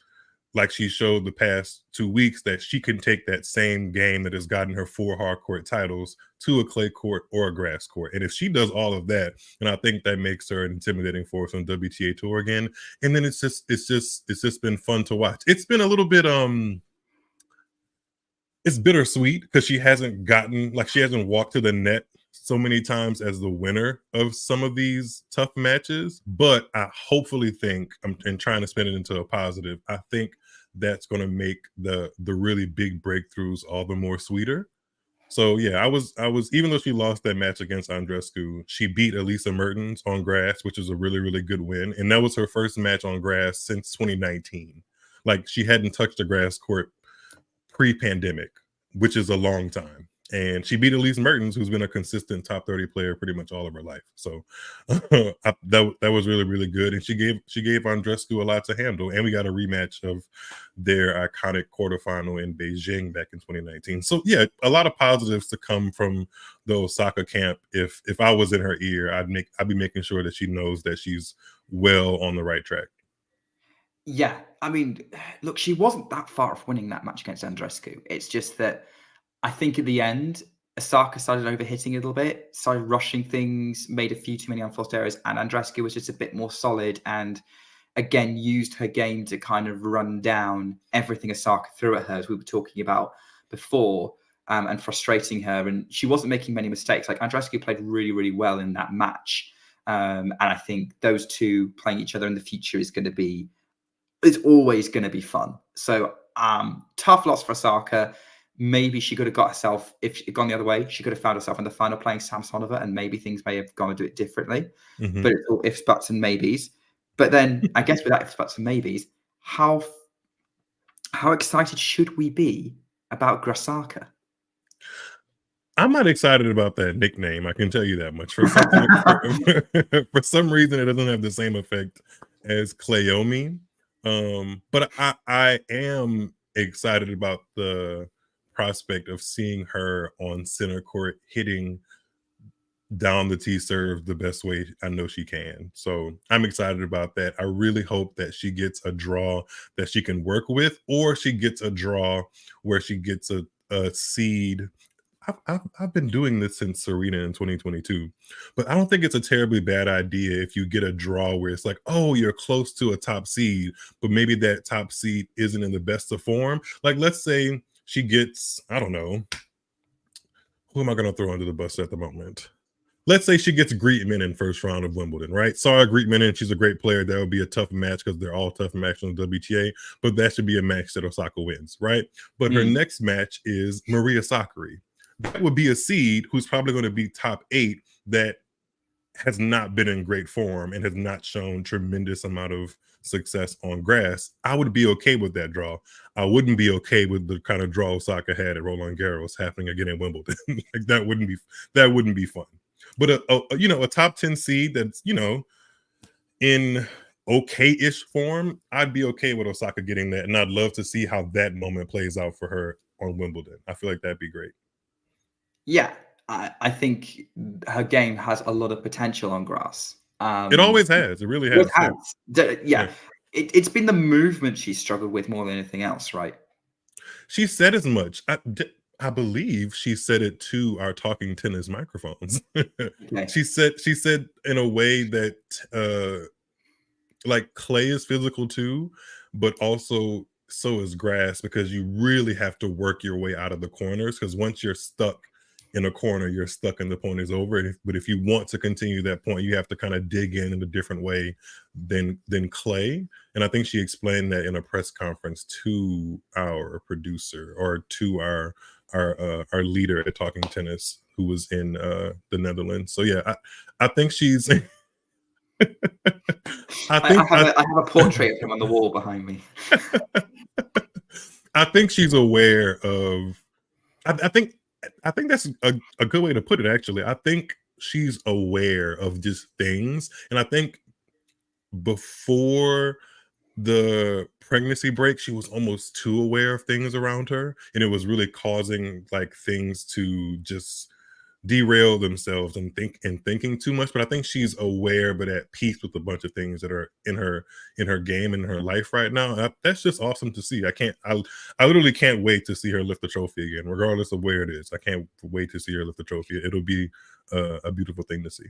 like she showed the past 2 weeks, that she can take that same game that has gotten her 4 hard court titles to a clay court or a grass court. And if she does all of that, and I think that makes her an intimidating force on WTA tour again. And then it's just been fun to watch. It's been a little bit it's bittersweet because she hasn't walked to the net so many times as the winner of some of these tough matches. But I hopefully think, and trying to spin it into a positive, I think that's going to make the really big breakthroughs all the more sweeter. So yeah, I was even though she lost that match against Andreescu, she beat Elisa Mertens on grass, which was a really, really good win. And that was her first match on grass since 2019. Like, she hadn't touched a grass court pre-pandemic, which is a long time. And she beat Elise Mertens, who's been a consistent top 30 player pretty much all of her life. So that was really, really good. And she gave Andreescu a lot to handle. And we got a rematch of their iconic quarterfinal in Beijing back in 2019. So yeah, a lot of positives to come from the Osaka camp. If I was in her ear, I'd be making sure that she knows that she's well on the right track. Yeah, I mean, look, she wasn't that far off winning that match against Andreescu. It's just that I think at the end, Osaka started overhitting a little bit, started rushing things, made a few too many unforced errors, and Andreescu was just a bit more solid and, again, used her game to kind of run down everything Osaka threw at her, as we were talking about before, and frustrating her. And she wasn't making many mistakes. Like, Andreescu played really, really well in that match. And I think those two playing each other in the future is always going to be fun. So tough loss for Osaka. Maybe she could have got herself, if she'd gone the other way, she could have found herself in the final playing Samsonova, and maybe things may have gone to do it differently. But it's all ifs, buts, and maybes. But then I guess with that ifs, buts, and maybes, how excited should we be about Grasaka? I'm not excited about that nickname. I can tell you that much. For some reason, it doesn't have the same effect as Cleome. But I am excited about the prospect of seeing her on center court hitting down the tee serve the best way I know she can. So I'm excited about that. I really hope that she gets a draw that she can work with, or she gets a draw where she gets a seed. I've been doing this since Serena in 2022, but I don't think it's a terribly bad idea if you get a draw where it's like, oh, you're close to a top seed, but maybe that top seed isn't in the best of form. Like, let's say she gets, I don't know, who am I going to throw under the bus at the moment? Let's say she gets Grietmann in first round of Wimbledon, right? Sorry, Grietmann, she's a great player. That would be a tough match because they're all tough matches on the WTA, but that should be a match that Osaka wins, right? But her next match is Maria Sakkari. That would be a seed who's probably going to be top 8 that has not been in great form and has not shown tremendous amount of success on grass. I would be okay with that draw. I wouldn't be okay with the kind of draw Osaka had at Roland Garros happening again in Wimbledon. Like, that wouldn't be fun. But a top 10 seed that's, in okay-ish form, I'd be okay with Osaka getting that, and I'd love to see how that moment plays out for her on Wimbledon. I feel like that'd be great. Yeah, I think her game has a lot of potential on grass. It always has. It really has. Yeah. It's been the movement she's struggled with more than anything else, right? She said as much. I believe she said it to our Talking Tennis microphones. Okay. She said in a way that like clay is physical too, but also so is grass, because you really have to work your way out of the corners, because once you're stuck in a corner, you're stuck and the point is over. But if you want to continue that point, you have to kind of dig in a different way than clay. And I think she explained that in a press conference to our producer, or to our leader at Talking Tennis, who was in the Netherlands. So yeah, I think she's I have a portrait of him on the wall behind me. I think she's aware of. I think that's a good way to put it. Actually, I think she's aware of just things, and I think before the pregnancy break, she was almost too aware of things around her, and it was really causing like things to just derail themselves and thinking too much. But I think she's aware, but at peace with a bunch of things that are in her game and in her life right now. That's just awesome to see. I literally can't wait to see her lift the trophy again, regardless of where it is. I can't wait to see her lift the trophy. It'll be a beautiful thing to see.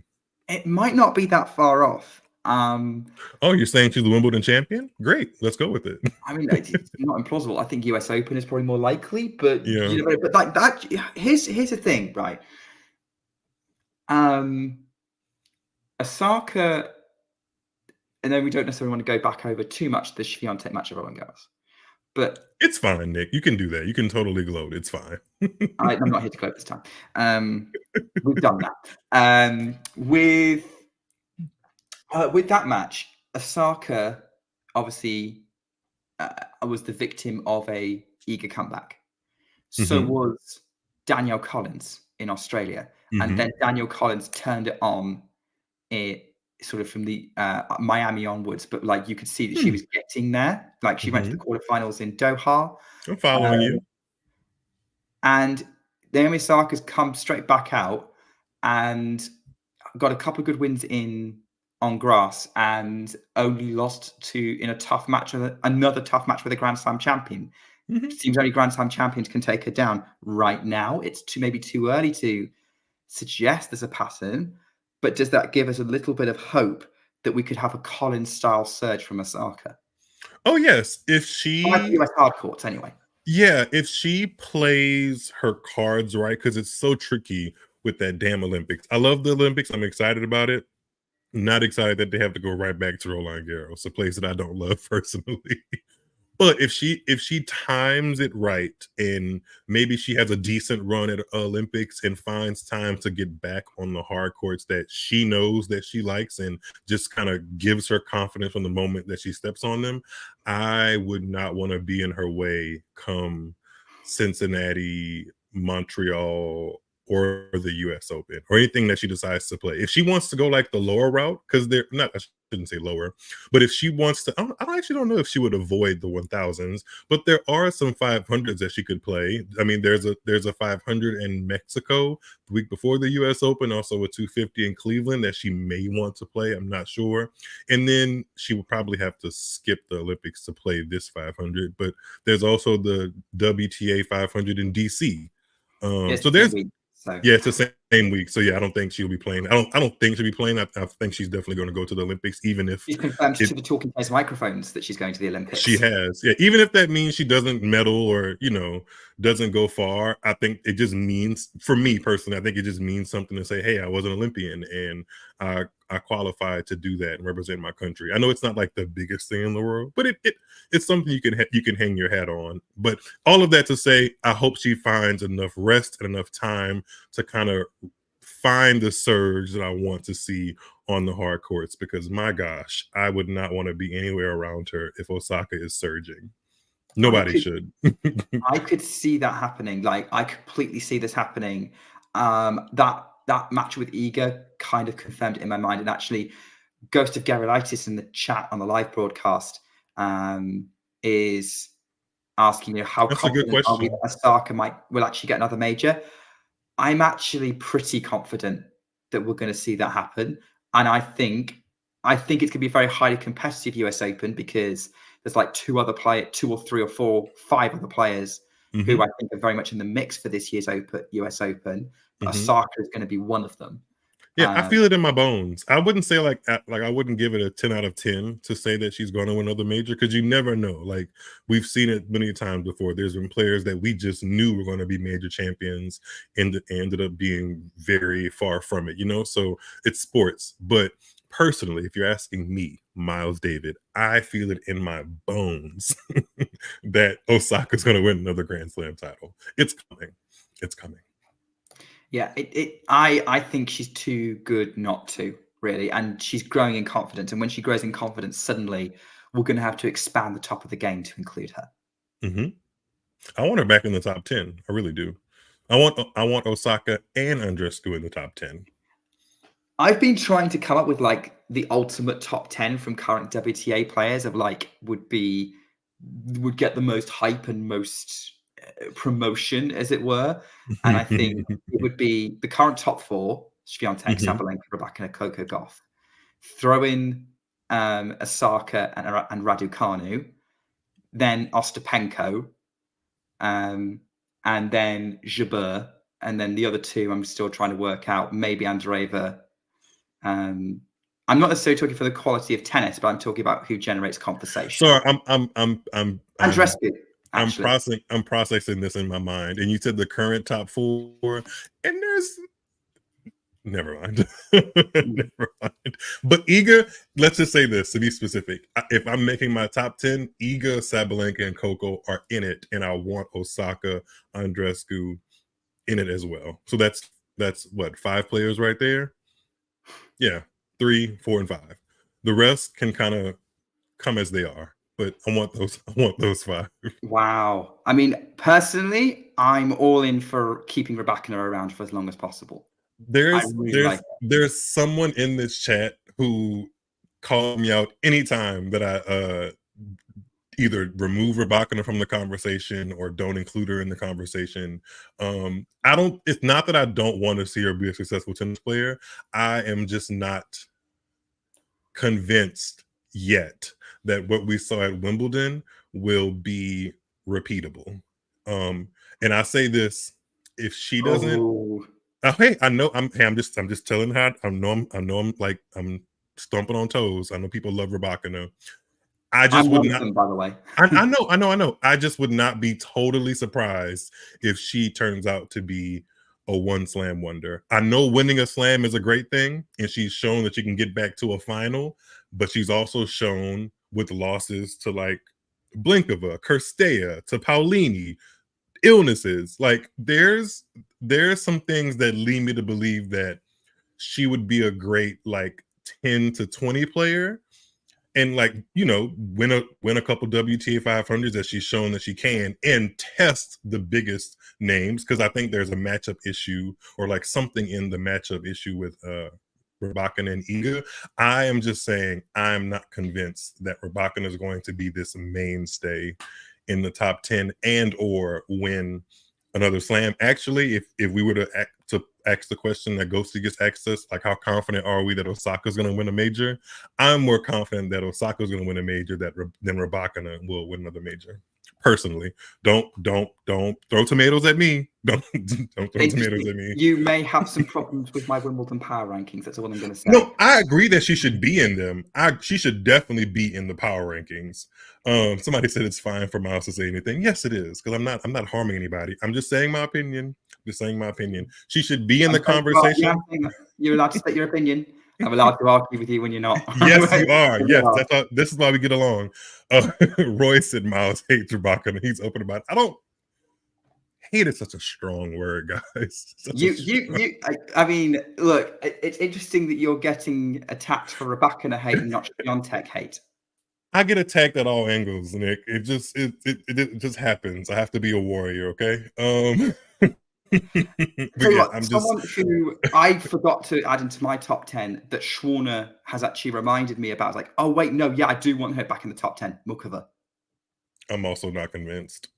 It might not be that far off. Oh, you're saying she's the Wimbledon champion? Great, let's go with it. I mean, it's not implausible. I think US Open is probably more likely, but yeah. But like that, here's the thing, right? Osaka, and then we don't necessarily want to go back over too much the Swiatek match of Roland Garros, but it's fine, Nick. You can do that. You can totally gloat. It's fine. I'm not here to gloat this time. We've done that. With that match, Osaka obviously was the victim of a eager comeback. So was Danielle Collins in Australia. And then Danielle Collins turned it on sort of from the Miami onwards, but like you could see that she was getting there. Like she went to the quarterfinals in Doha. I'm following you. And Naomi Osaka's come straight back out and got a couple of good wins on grass, and only lost to in a tough match, another tough match with a Grand Slam champion. Seems only Grand Slam champions can take her down right now. It's maybe too early to suggest there's a pattern, but does that give us a little bit of hope that we could have a Collins style surge from Osaka? Oh yes, if she US hard courts anyway. Yeah, if she plays her cards right, because it's so tricky with that damn Olympics. I love the Olympics. I'm excited about it. I'm not excited that they have to go right back to Roland Garros, a place that I don't love personally. But if she times it right, and maybe she has a decent run at Olympics and finds time to get back on the hard courts that she knows that she likes, and just kind of gives her confidence from the moment that she steps on them, I would not want to be in her way come Cincinnati, Montreal, or the US Open, or anything that she decides to play. If she wants to go like the lower route, because they're not, I shouldn't say lower, but if she wants to, I actually don't know if she would avoid the 1000s, but there are some 500s that she could play. I mean, there's a 500 in Mexico the week before the US Open, also a 250 in Cleveland that she may want to play. I'm not sure. And then she would probably have to skip the Olympics to play this 500, but there's also the WTA 500 in DC. So there's yeah, it's the same week. So yeah, I don't think she'll be playing. I don't think she'll be playing. I think she's definitely going to go to the Olympics, even if she's confirmed to the Talking Heads microphones that she's going to the Olympics. She has, yeah. Even if that means she doesn't medal or doesn't go far, I think it just means, for me personally, I think it just means something to say, hey, I was an Olympian and I qualified to do that and represent my country. I know it's not like the biggest thing in the world, but it's something you can hang your hat on. But all of that to say, I hope she finds enough rest and enough time to kind of find the surge that I want to see on the hard courts, because my gosh, I would not want to be anywhere around her if Osaka is surging. Nobody should. I could see that happening. Like, I completely see this happening. That match with Iga kind of confirmed it in my mind. And actually, Ghost of Gerilitis in the chat on the live broadcast is asking, how That's confident are we that Osaka will actually get another major? I'm actually pretty confident that we're going to see that happen. And I think it's going to be a very highly competitive US Open, because there's like two or three or four, five other players who I think are very much in the mix for this year's US Open. But Osaka is going to be one of them. Yeah, I feel it in my bones. I wouldn't say like I wouldn't give it a 10 out of 10 to say that she's going to win another major, because you never know. Like, we've seen it many times before. There's been players that we just knew were going to be major champions and ended up being very far from it, So it's sports. But personally, if you're asking me, Miles David, I feel it in my bones that Osaka's going to win another Grand Slam title. It's coming. It's coming. Yeah, I think she's too good not to, really. And she's growing in confidence. And when she grows in confidence, suddenly we're going to have to expand the top of the game to include her. I want her back in the top 10. I really do. I want Osaka and Andreescu in the top 10. I've been trying to come up with like the ultimate top 10 from current WTA players of like would get the most hype and most promotion, as it were. And I think it would be the current top four: Swiatek, Sabalenka, Raducanu, Coco Gauff. Throw in Osaka and Raducanu, then Ostapenko, and then Jabeur, and then the other two I'm still trying to work out. Maybe Andreeva. I'm not necessarily talking for the quality of tennis, but I'm talking about who generates conversation. So I'm Andreescu. I'm processing this in my mind, and you said the current top four, and there's never mind. Never mind. But Iga, let's just say this to be specific. If I'm making my top 10, Iga, Sabalenka, and Coco are in it, and I want Osaka, Andreescu in it as well. So that's what, 5 players right there? Yeah, 3, 4, and 5. The rest can kind of come as they are. but I want those 5. Wow. I mean, personally, I'm all in for keeping Raducanu around for as long as possible. There's someone in this chat who called me out anytime that I either remove Raducanu from the conversation or don't include her in the conversation. It's not that I don't want to see her be a successful tennis player. I am just not convinced yet that what we saw at Wimbledon will be repeatable. And I say this, if she doesn't, hey, I know I'm just telling her, I know I'm stomping on toes. I know people love Raducanu. I just would not, by the way. I know. I just would not be totally surprised if she turns out to be a one slam wonder. I know winning a slam is a great thing, and she's shown that she can get back to a final, but she's also shown with losses to like Blinkova, Kirstea, to Paulini, illnesses. Like there's some things that lead me to believe that she would be a great like 10 to 20 player. And like, you know, win a couple WTA 500s that she's shown that she can, and test the biggest names, because I think there's a matchup issue or like something in the matchup issue with Raducanu and Iga. I am just saying I'm not convinced that Raducanu is going to be this mainstay in the top 10 and or win another slam. Actually, if we were to ask the question that Ghosty gets asked us, like how confident are we that Osaka's going to win a major? I'm more confident that Osaka's going to win a major than Raducanu will win another major. Personally, don't throw tomatoes at me. Don't throw tomatoes at me. You may have some problems with my Wimbledon power rankings. That's all I'm going to say. No, I agree that she should be in them. She should definitely be in the power rankings. Somebody said it's fine for Miles to say anything. Yes, it is, because I'm not harming anybody. I'm just saying my opinion. She should be in the conversation. You're allowed to state your opinion. I'm allowed to argue with you when you're not. Yes, you are. Yes, this is why we get along. Roy said Miles hates Raducanu. He's open about it. I don't hate it. Such a strong word, guys. I mean, look, it's interesting that you're getting attacked for Raducanu hate and not Świątek hate. I get attacked at all angles, Nick. It just happens. I have to be a warrior, okay? Someone who I forgot to add into my top 10 that Schwarner has actually reminded me about, like, oh wait, no, yeah, I do want her back in the top 10. Muchova. I'm also not convinced.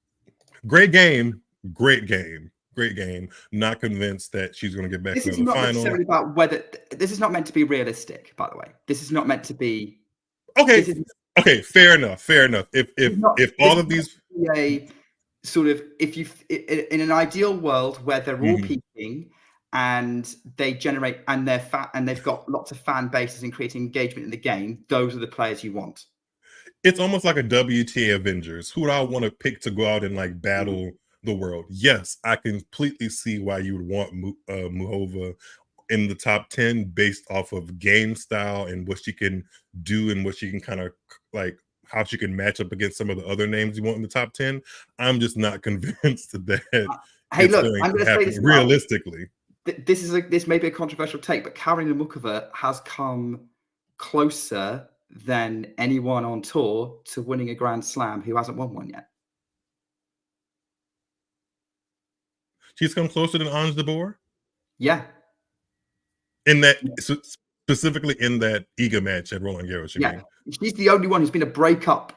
Great game. Not convinced that she's going to get back to the final. This is not necessarily about whether. This is not meant to be realistic, by the way. This is not meant to be. Okay. Fair enough. If all of these. A sort of, if you in an ideal world where they're all peaking and they generate and they're fat and they've got lots of fan bases and creating engagement in the game, those are the players you want. It's almost like a WTA Avengers. Who do I want to pick to go out and like battle the world? Yes, I completely see why you would want Muchova in the top 10 based off of game style and what she can do and what she can kind of like how she can match up against some of the other names you want in the top 10. I'm just not convinced that hey, look, I'm going to say this realistically. This may be a controversial take, but Karolina Muchova has come closer than anyone on tour to winning a Grand Slam who hasn't won one yet. She's come closer than Ons Jabeur? Yeah. In that, specifically in that Iga match at Roland Garros. Yeah. She's the only one who's been a breakup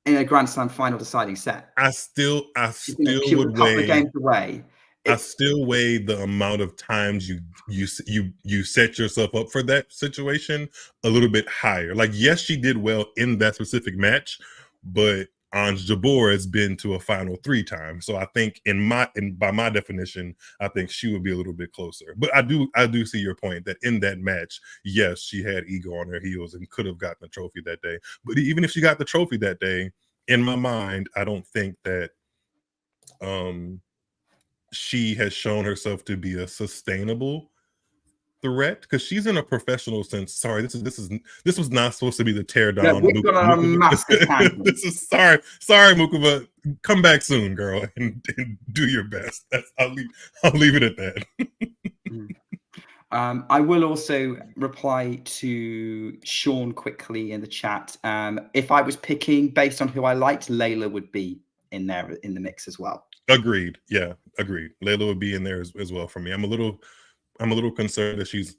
in a Grand Slam final deciding set. I still would weigh games away. I still weigh the amount of times you set yourself up for that situation a little bit higher. Like, yes, she did well in that specific match, but Ons Jabeur has been to a final 3 times. So I think by my definition, I think she would be a little bit closer. But I do see your point that in that match, yes, she had ego on her heels and could have gotten the trophy that day. But even if she got the trophy that day, in my mind, I don't think that she has shown herself to be a sustainable threat, because she's in a professional sense. Sorry, this was not supposed to be the tear down. Yeah, we've gone on a massive tangent. This is sorry, Muchova. Come back soon, girl, and do your best. I'll leave it at that. I will also reply to Sean quickly in the chat. If I was picking based on who I liked, Layla would be in there in the mix as well. Agreed. Yeah, agreed. Layla would be in there as well for me. I'm a little concerned that she's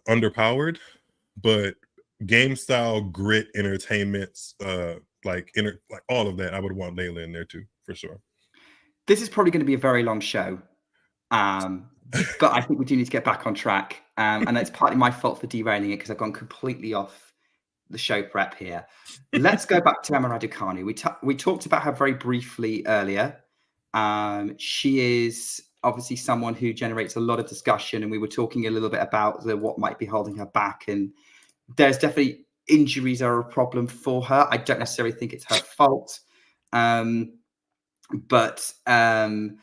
underpowered, but game style, grit, entertainments, like all of that, I would want Layla in there too, for sure. This is probably going to be a very long show, but I think we do need to get back on track, and it's partly my fault for derailing it because I've gone completely off the show prep here. Let's go back to Emma Raducanu. We talked about her very briefly earlier. She is obviously someone who generates a lot of discussion, and we were talking a little bit about what might be holding her back, and there's definitely injuries are a problem for her. I don't necessarily think it's her fault, but I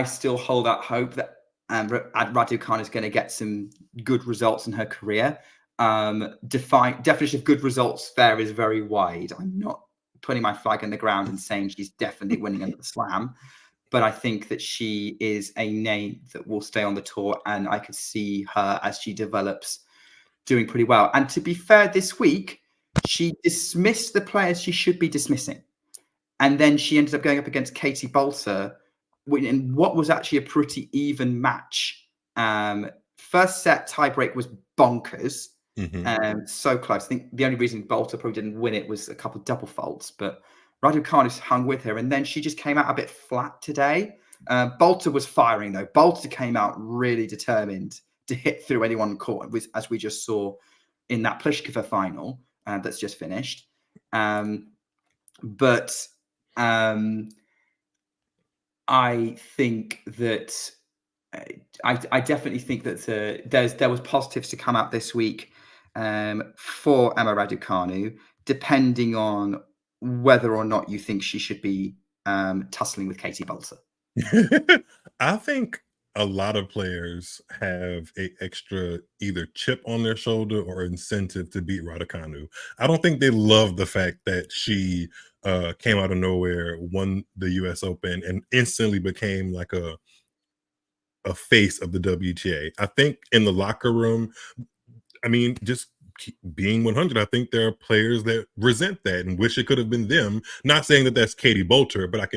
still hold out hope that Raducanu is going to get some good results in her career. Definition of good results there is very wide. I'm not putting my flag in the ground and saying she's definitely winning at the Slam, but I think that she is a name that will stay on the tour, and I could see her as she develops doing pretty well. And to be fair, this week she dismissed the players she should be dismissing, and then she ended up going up against Katie Boulter in what was actually a pretty even match. First set tiebreak was bonkers. So close. I think the only reason Boulter probably didn't win it was a couple of double faults, but Raducanu hung with her, and then she just came out a bit flat today. Boulter was firing though. Boulter came out really determined to hit through anyone on court, as we just saw in that Pliskova final that's just finished. But I think that I definitely think that there was positives to come out this week for Emma Raducanu, depending on whether or not you think she should be tussling with Katie Boulter. I think a lot of players have a extra either chip on their shoulder or incentive to beat Raducanu. I don't think they love the fact that she came out of nowhere, won the US Open, and instantly became like a face of the WTA. I think in the locker room, I mean, just being 100, I think there are players that resent that and wish it could have been them. Not saying that that's Katie Boulter, but I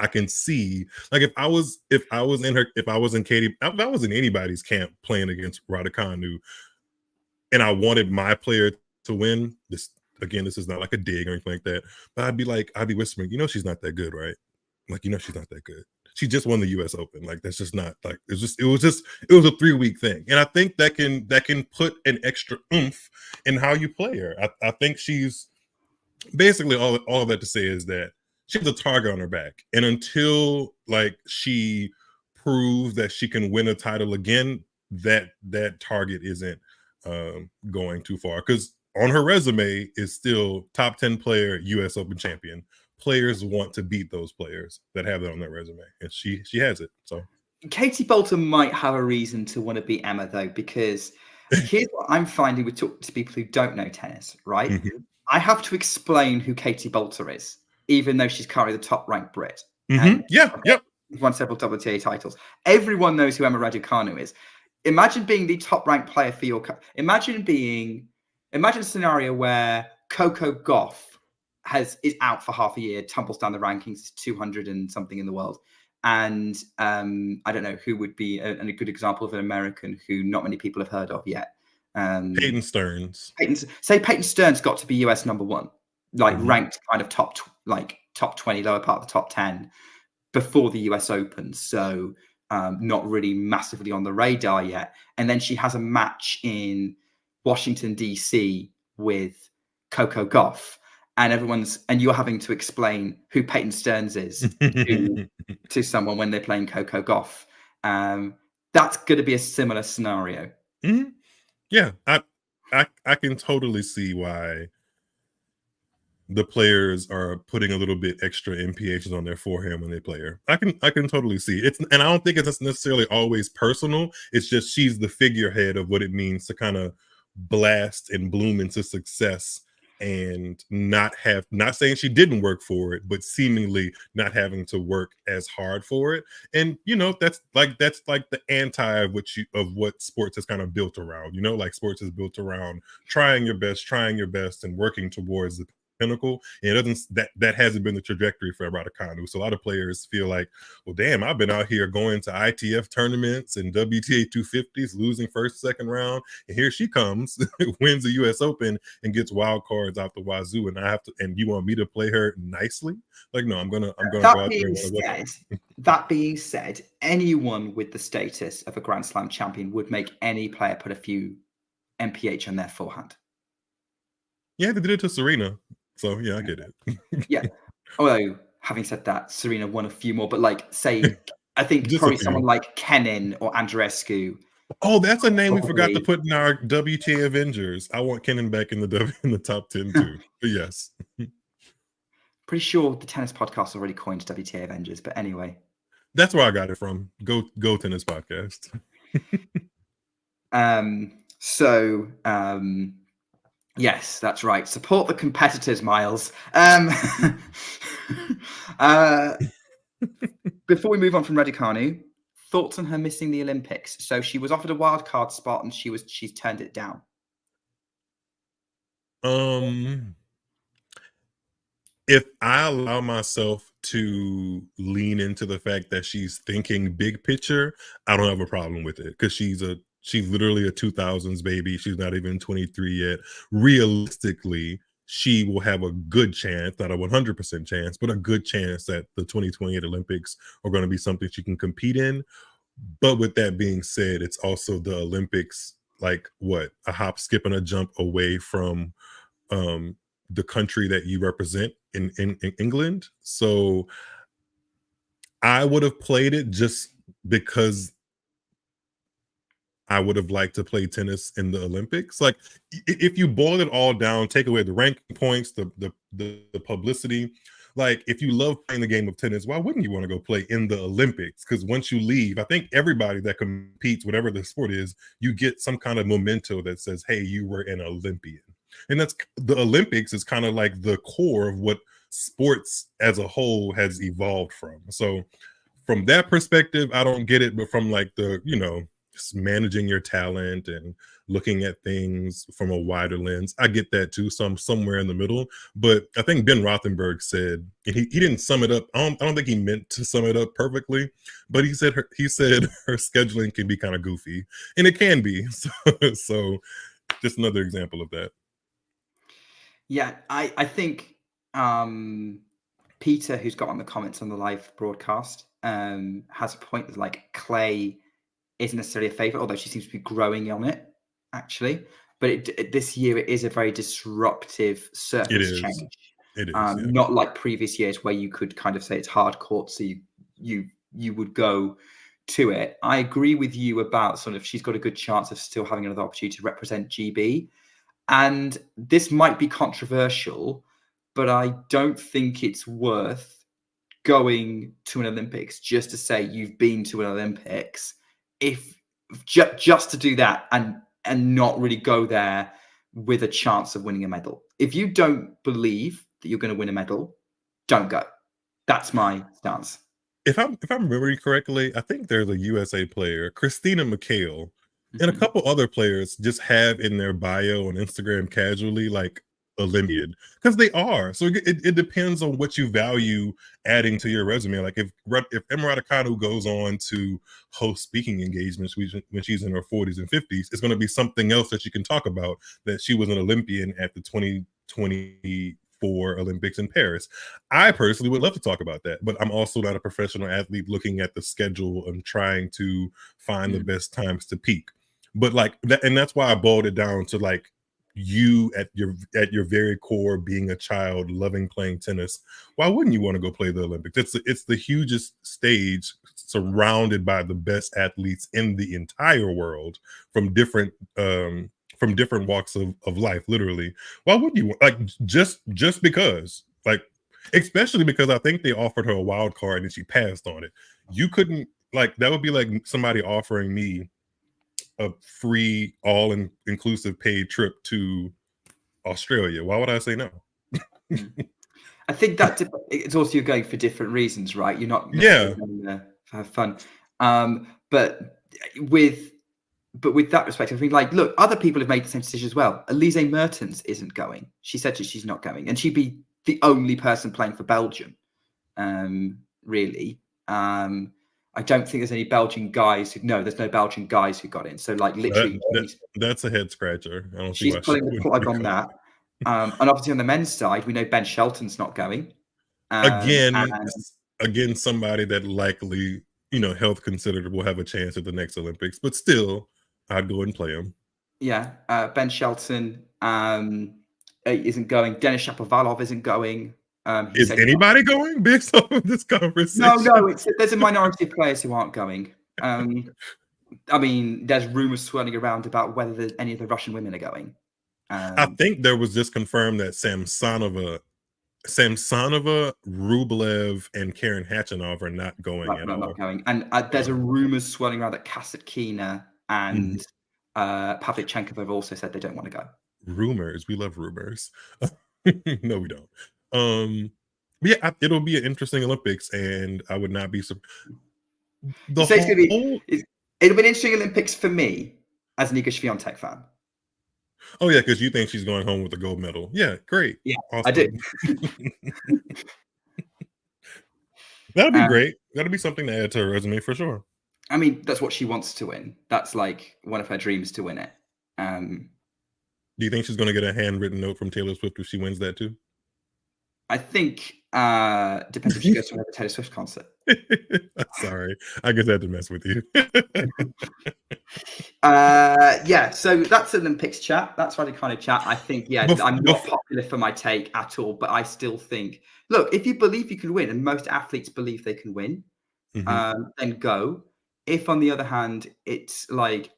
can see, like, if I was in anybody's camp playing against Raducanu and I wanted my player to win, this is not like a dig or anything like that, but I'd be whispering, she's not that good, right? Like, she's not that good. She just won the US Open. Like, that's just not like, it was a 3-week thing. And I think that can put an extra oomph in how you play her. I think she's basically all of that to say is that she has a target on her back. And until like she proves that she can win a title again, that target isn't going too far. Because on her resume is still top 10 player, US Open champion. Players want to beat those players that have that on their resume, and she has it. So Katie Boulter might have a reason to want to beat Emma though, because here's what I'm finding with talking to people who don't know tennis, right? I have to explain who Katie Boulter is, even though she's currently the top ranked Brit. Won several WTA titles. Everyone knows who Emma Raducanu is. Imagine being the top ranked player for your imagine a scenario where Coco Gauff is out for half a year, tumbles down the rankings, 200 and something in the world. And I don't know who would be a good example of an American who not many people have heard of yet. Peyton Stearns. Peyton Stearns got to be US number 1, like ranked kind of top 20, lower part of the top 10 before the US Open. So not really massively on the radar yet. And then she has a match in Washington, DC with Coco Gauff. And you're having to explain who Peyton Stearns is to someone when they're playing Coco Gauff. That's going to be a similar scenario. Yeah, I can totally see why the players are putting a little bit extra MPHs on their forehead when they play her. I can totally see it. And I don't think it's necessarily always personal. It's just she's the figurehead of what it means to kind of blast and bloom into success and not saying she didn't work for it, but seemingly not having to work as hard for it. And that's like the anti of what sports is kind of built around. Like sports is built around trying your best and working towards the pinnacle. And it doesn't that hasn't been the trajectory for Raducanu. So a lot of players feel like, well, damn, I've been out here going to ITF tournaments and WTA 250s, losing first, second round, and here she comes, wins the US Open and gets wild cards out the wazoo, and you want me to play her nicely? Like, no, I'm gonna go out there. That being said, anyone with the status of a Grand Slam champion would make any player put a few MPH on their forehand. Yeah, they did it to Serena. So yeah, I get it. Yeah. Although, having said that, Serena won a few more, but like, say, I think probably someone like Kenin or Andreescu. Oh, that's a name we forgot to put in our WTA Avengers. I want Kenin back in the top 10 too. But yes. Pretty sure the tennis podcast already coined WTA Avengers, but anyway. That's where I got it from. Go Tennis Podcast. Yes, that's right. Support the competitors, Miles. Before we move on from Raducanu, thoughts on her missing the Olympics? So she was offered a wild card spot and she's turned it down. If I allow myself to lean into the fact that she's thinking big picture, I don't have a problem with it, because she's literally a 2000s baby. She's not even 23 yet. Realistically, she will have a good chance, not a 100% chance, but a good chance that the 2028 Olympics are going to be something she can compete in. But with that being said, it's also the Olympics, like what, a hop, skip, and a jump away from the country that you represent in England. So I would have played it just because I would have liked to play tennis in the Olympics. Like, if you boil it all down, take away the ranking points, the publicity, like, if you love playing the game of tennis, why wouldn't you want to go play in the Olympics? Because once you leave, I think everybody that competes, whatever the sport is, you get some kind of memento that says, hey, you were an Olympian. And that's, the Olympics is kind of like the core of what sports as a whole has evolved from. So from that perspective, I don't get it. But from like the, just managing your talent and looking at things from a wider lens, I get that too. So I'm somewhere in the middle. But I think Ben Rothenberg said, and he didn't sum it up. I don't think he meant to sum it up perfectly, but he said her scheduling can be kind of goofy, and it can be. So just another example of that. Yeah, I think Peter, who's got on the comments on the live broadcast, has a point that, like, clay isn't necessarily a favorite, although she seems to be growing on it, actually. But this year it is a very disruptive surface change. It is, yeah. Not like previous years where you could kind of say it's hard court, so you would go to it. I agree with you about sort of, she's got a good chance of still having another opportunity to represent GB. And this might be controversial, but I don't think it's worth going to an Olympics just to say you've been to an Olympics, if just to do that and not really go there with a chance of winning a medal. If you don't believe that you're going to win a medal, don't go. That's my stance. If I'm remembering correctly, I think there's a USA player, Christina McHale, and a couple other players just have in their bio on Instagram casually, like, Olympian, because they are. So it depends on what you value adding to your resume. Like, if Emma Raducanu goes on to host speaking engagements when she's in her 40s and 50s, it's going to be something else that you can talk about, that she was an Olympian at the 2024 Olympics in Paris. I personally would love to talk about that, but I'm also not a professional athlete looking at the schedule and trying to find the best times to peak. But like that, and that's why I boiled it down to, like, you at your very core, being a child, loving playing tennis. Why wouldn't you want to go play the Olympics? It's the hugest stage, surrounded by the best athletes in the entire world from different walks of life, literally. Why wouldn't you, like, just because, like, especially because I think they offered her a wild card and she passed on it. You couldn't, like, that would be like somebody offering me a free all-inclusive paid trip to Australia. Why would I say no? I think that it's also you're going for different reasons, right? You're not Yeah. going there to have fun. But with that respect, I think like, look, other people have made the same decision as well. Elise Mertens isn't going. She said she's not going, and she'd be the only person playing for Belgium. Really. I don't think there's any Belgian guys there's no Belgian guys who got in. So like literally that's a head scratcher. I don't see she's why pulling the plug on that. And obviously on the men's side, we know Ben Shelton's not going. Again, somebody that likely, health considered will have a chance at the next Olympics, but still, I'd go and play him. Yeah, Ben Shelton isn't going. Denis Shapovalov isn't going. Is anybody going based on this conversation? No, there's a minority of players who aren't going. I mean, there's rumors swirling around about whether any of the Russian women are going. I think there was just confirmed that Samsonova, Rublev, and Karen Khachanov are not going at all. Not going. And there's a rumors swirling around that Kasatkina and Pavlyuchenkova have also said they don't want to go. Rumors. We love rumors. No, we don't. It'll be an interesting Olympics, and I would not be surprised. It'll be an interesting Olympics for me as an Iga Swiatek fan. Oh yeah, because you think she's going home with a gold medal. Yeah, great. Yeah, awesome. I do. That'll be great. That'll be something to add to her resume for sure. I mean, that's what she wants to win. That's like one of her dreams to win it. Do you think she's going to get a handwritten note from Taylor Swift if she wins that too? I think depends if she goes to another Taylor Swift concert. Sorry, I guess I had to mess with you. So that's Olympics chat. That's Raducanu chat. I think, I'm not popular for my take at all, but I still think, look, if you believe you can win, and most athletes believe they can win, then go. If, on the other hand, it's like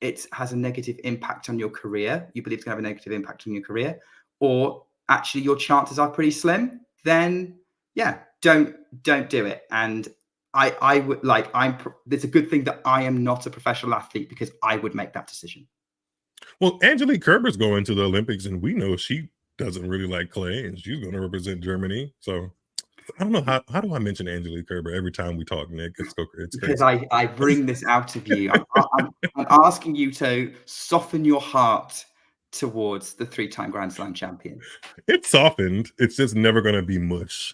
it has a negative impact on your career, you believe it's going to have a negative impact on your career, or actually your chances are pretty slim, then don't do it. And I would it's a good thing that I am not a professional athlete because I would make that decision. Well, Angelique Kerber's going to the Olympics, and we know she doesn't really like clay, and she's going to represent Germany. So I don't know how do I mention Angelique Kerber every time we talk, Nick? It's because I bring this out of you. I'm asking you to soften your heart towards the 3-time Grand Slam champion. It's softened. It's just never going to be mush.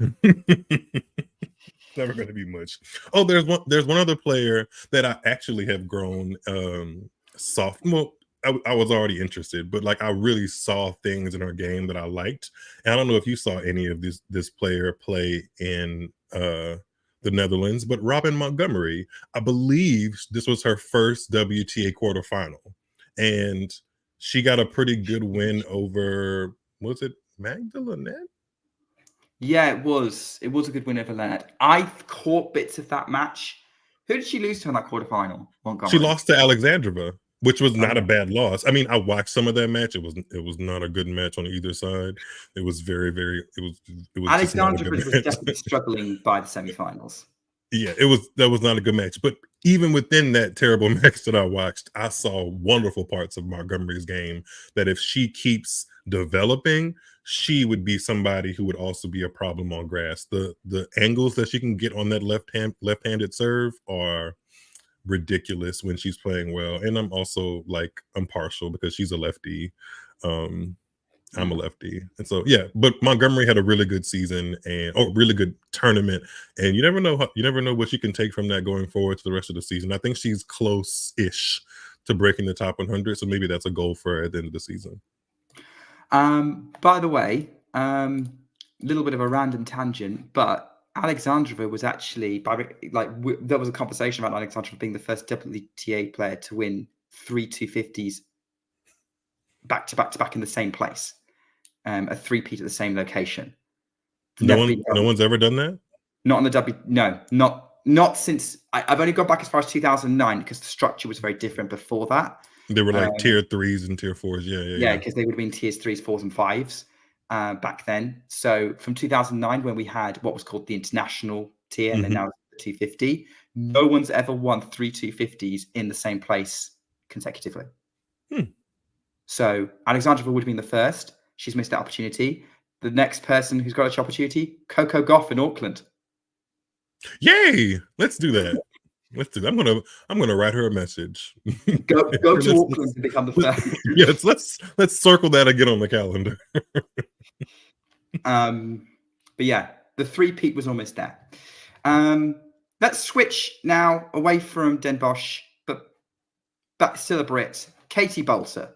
Never going to be much. Oh, there's one other player that I actually have grown soft. Well, I was already interested, but like I really saw things in her game that I liked. And I don't know if you saw any of this player play in the Netherlands, but Robin Montgomery, I believe this was her first WTA quarterfinal, and she got a pretty good win over, was it Magdalene? Yeah, it was. It was a good win over Leonard. I caught bits of that match. Who did she lose to in that quarterfinal? She lost to Alexandrova, which was not a bad loss. I mean, I watched some of that match. It was not a good match on either side. It was very, very. It was. Alexandrova was definitely struggling by the semifinals. Yeah, that was not a good match. But even within that terrible match that I watched, I saw wonderful parts of Montgomery's game that if she keeps developing, she would be somebody who would also be a problem on grass. The angles that she can get on that left-handed serve are ridiculous when she's playing well. And I'm also I'm partial because she's a lefty. I'm a lefty, and so but Montgomery had a really good season really good tournament, and you never know what you can take from that going forward to the rest of the season. I think she's close-ish to breaking the top 100, so maybe that's a goal for her at the end of the season. By the way, little bit of a random tangent, but Alexandrova was actually there was a conversation about Alexandrova being the first WTA player to win 3 250s back to back in the same place, a three-peat at the same location. No one's ever done that. Not on the not since I've only gone back as far as 2009 because the structure was very different before that. They were tier 3s and tier 4s. Yeah. Because they would have been tiers 3s, 4s, and 5s back then. So from 2009, when we had what was called the international tier, and then now it's the 250, no one's ever won 3 250s in the same place consecutively. So Alexandrova would have been the first. She's missed that opportunity. The next person who's got an opportunity, Coco Gauff in Auckland. Yay! Let's do that. Let's do that. I'm gonna write her a message. Go to Auckland to become the first. Yes, let's circle that again on the calendar. But yeah, the three-peat was almost there. Let's switch now away from Den Bosch, but still a Brit. Katie Boulter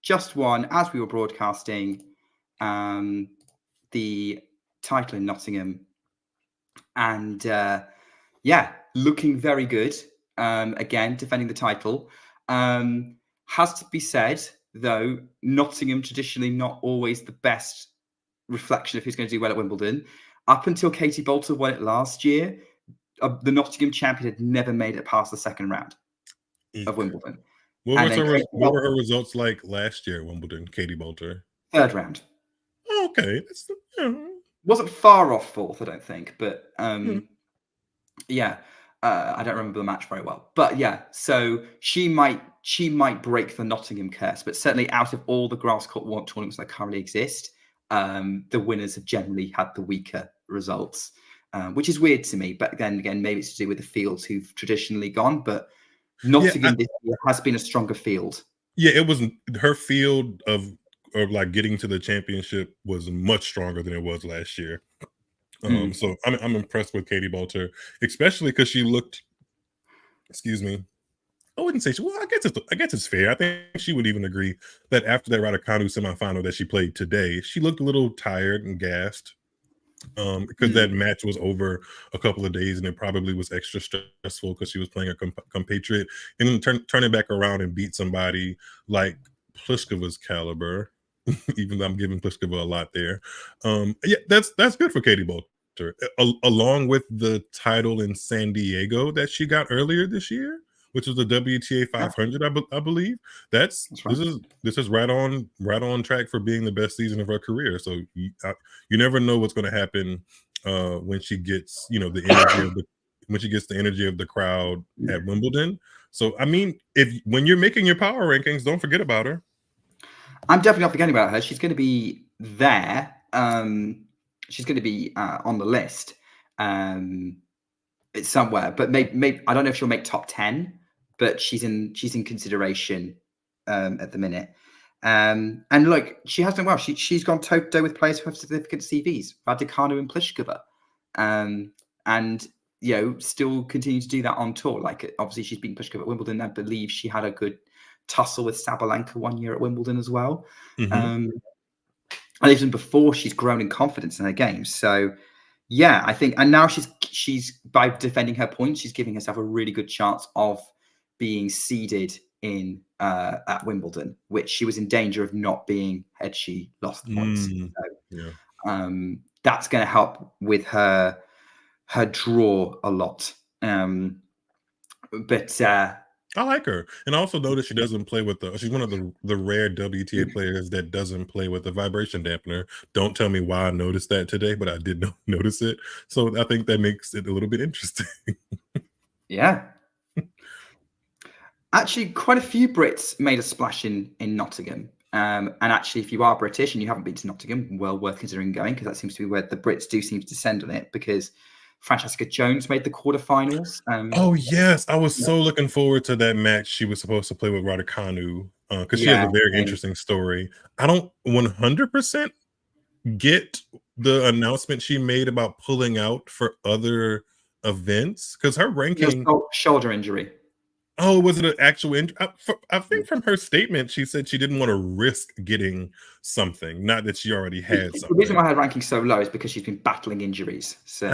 just won, as we were broadcasting, the title in Nottingham. And yeah, looking very good. Again, defending the title. Has to be said, though, Nottingham traditionally not always the best reflection of who's going to do well at Wimbledon. Up until Katie Boulter won it last year, the Nottingham champion had never made it past the second round of Wimbledon. What were her results like last year at Wimbledon, Katie Boulter? Third round. Oh, okay. Wasn't far off fourth, I don't think. But yeah, I don't remember the match very well. But yeah, so she might break the Nottingham curse. But certainly out of all the grass court tournaments that currently exist, the winners have generally had the weaker results. Which is weird to me, but then again, maybe it's to do with the fields who've traditionally gone. But Nottingham this year has been a stronger field. Yeah, it was her field of like getting to the championship was much stronger than it was last year. So I'm impressed with Katie Boulter, especially because she looked. Excuse me. I wouldn't say well. I guess it's fair. I think she would even agree that after that Raducanu semifinal that she played today, she looked a little tired and gassed. Because that match was over a couple of days and it probably was extra stressful because she was playing a compatriot and then turn it back around and beat somebody like Pliskova's caliber. Even though I'm giving Pliskova a lot there. Yeah, that's good for Katie Boulter. Along with the title in San Diego that she got earlier this year, which was the WTA 500, I believe. That's right. This is right on track for being the best season of her career. So you never know what's going to happen when she gets the energy of the crowd at Wimbledon. So I mean, when you're making your power rankings, don't forget about her. I'm definitely not forgetting about her. She's going to be there. She's going to be on the list. It's somewhere, but maybe I don't know if she'll make top 10, but she's in consideration at the minute. And look, she has done well. She's gone toe-to-toe with players who have significant CVs, Raducanu and Pliskova, and still continue to do that on tour. Like obviously she's beaten Pliskova at Wimbledon. I believe she had a good tussle with Sabalenka one year at Wimbledon as well. And even before, she's grown in confidence in her game. So yeah, I think, and now she's by defending her points, she's giving herself a really good chance of being seeded in at Wimbledon, which she was in danger of not being had she lost the points. So, that's going to help with her draw a lot. But I like her, and I also know that she doesn't play with she's one of the rare WTA players that doesn't play with the vibration dampener. Don't tell me why I noticed that today, but I did notice it. So I think that makes it a little bit interesting. Yeah. Actually, quite a few Brits made a splash in Nottingham. And actually, if you are British and you haven't been to Nottingham, well worth considering going, because that seems to be where the Brits do seem to descend on it, because Francesca Jones made the quarterfinals. Oh yes, I was so looking forward to that match. She was supposed to play with Raducanu because she has a very interesting story. I don't 100% get the announcement she made about pulling out for other events because her ranking shoulder injury. Oh, was it an actual injury? I think from her statement, she said she didn't want to risk getting something, not that she already had something. The reason why her ranking's so low is because she's been battling injuries. So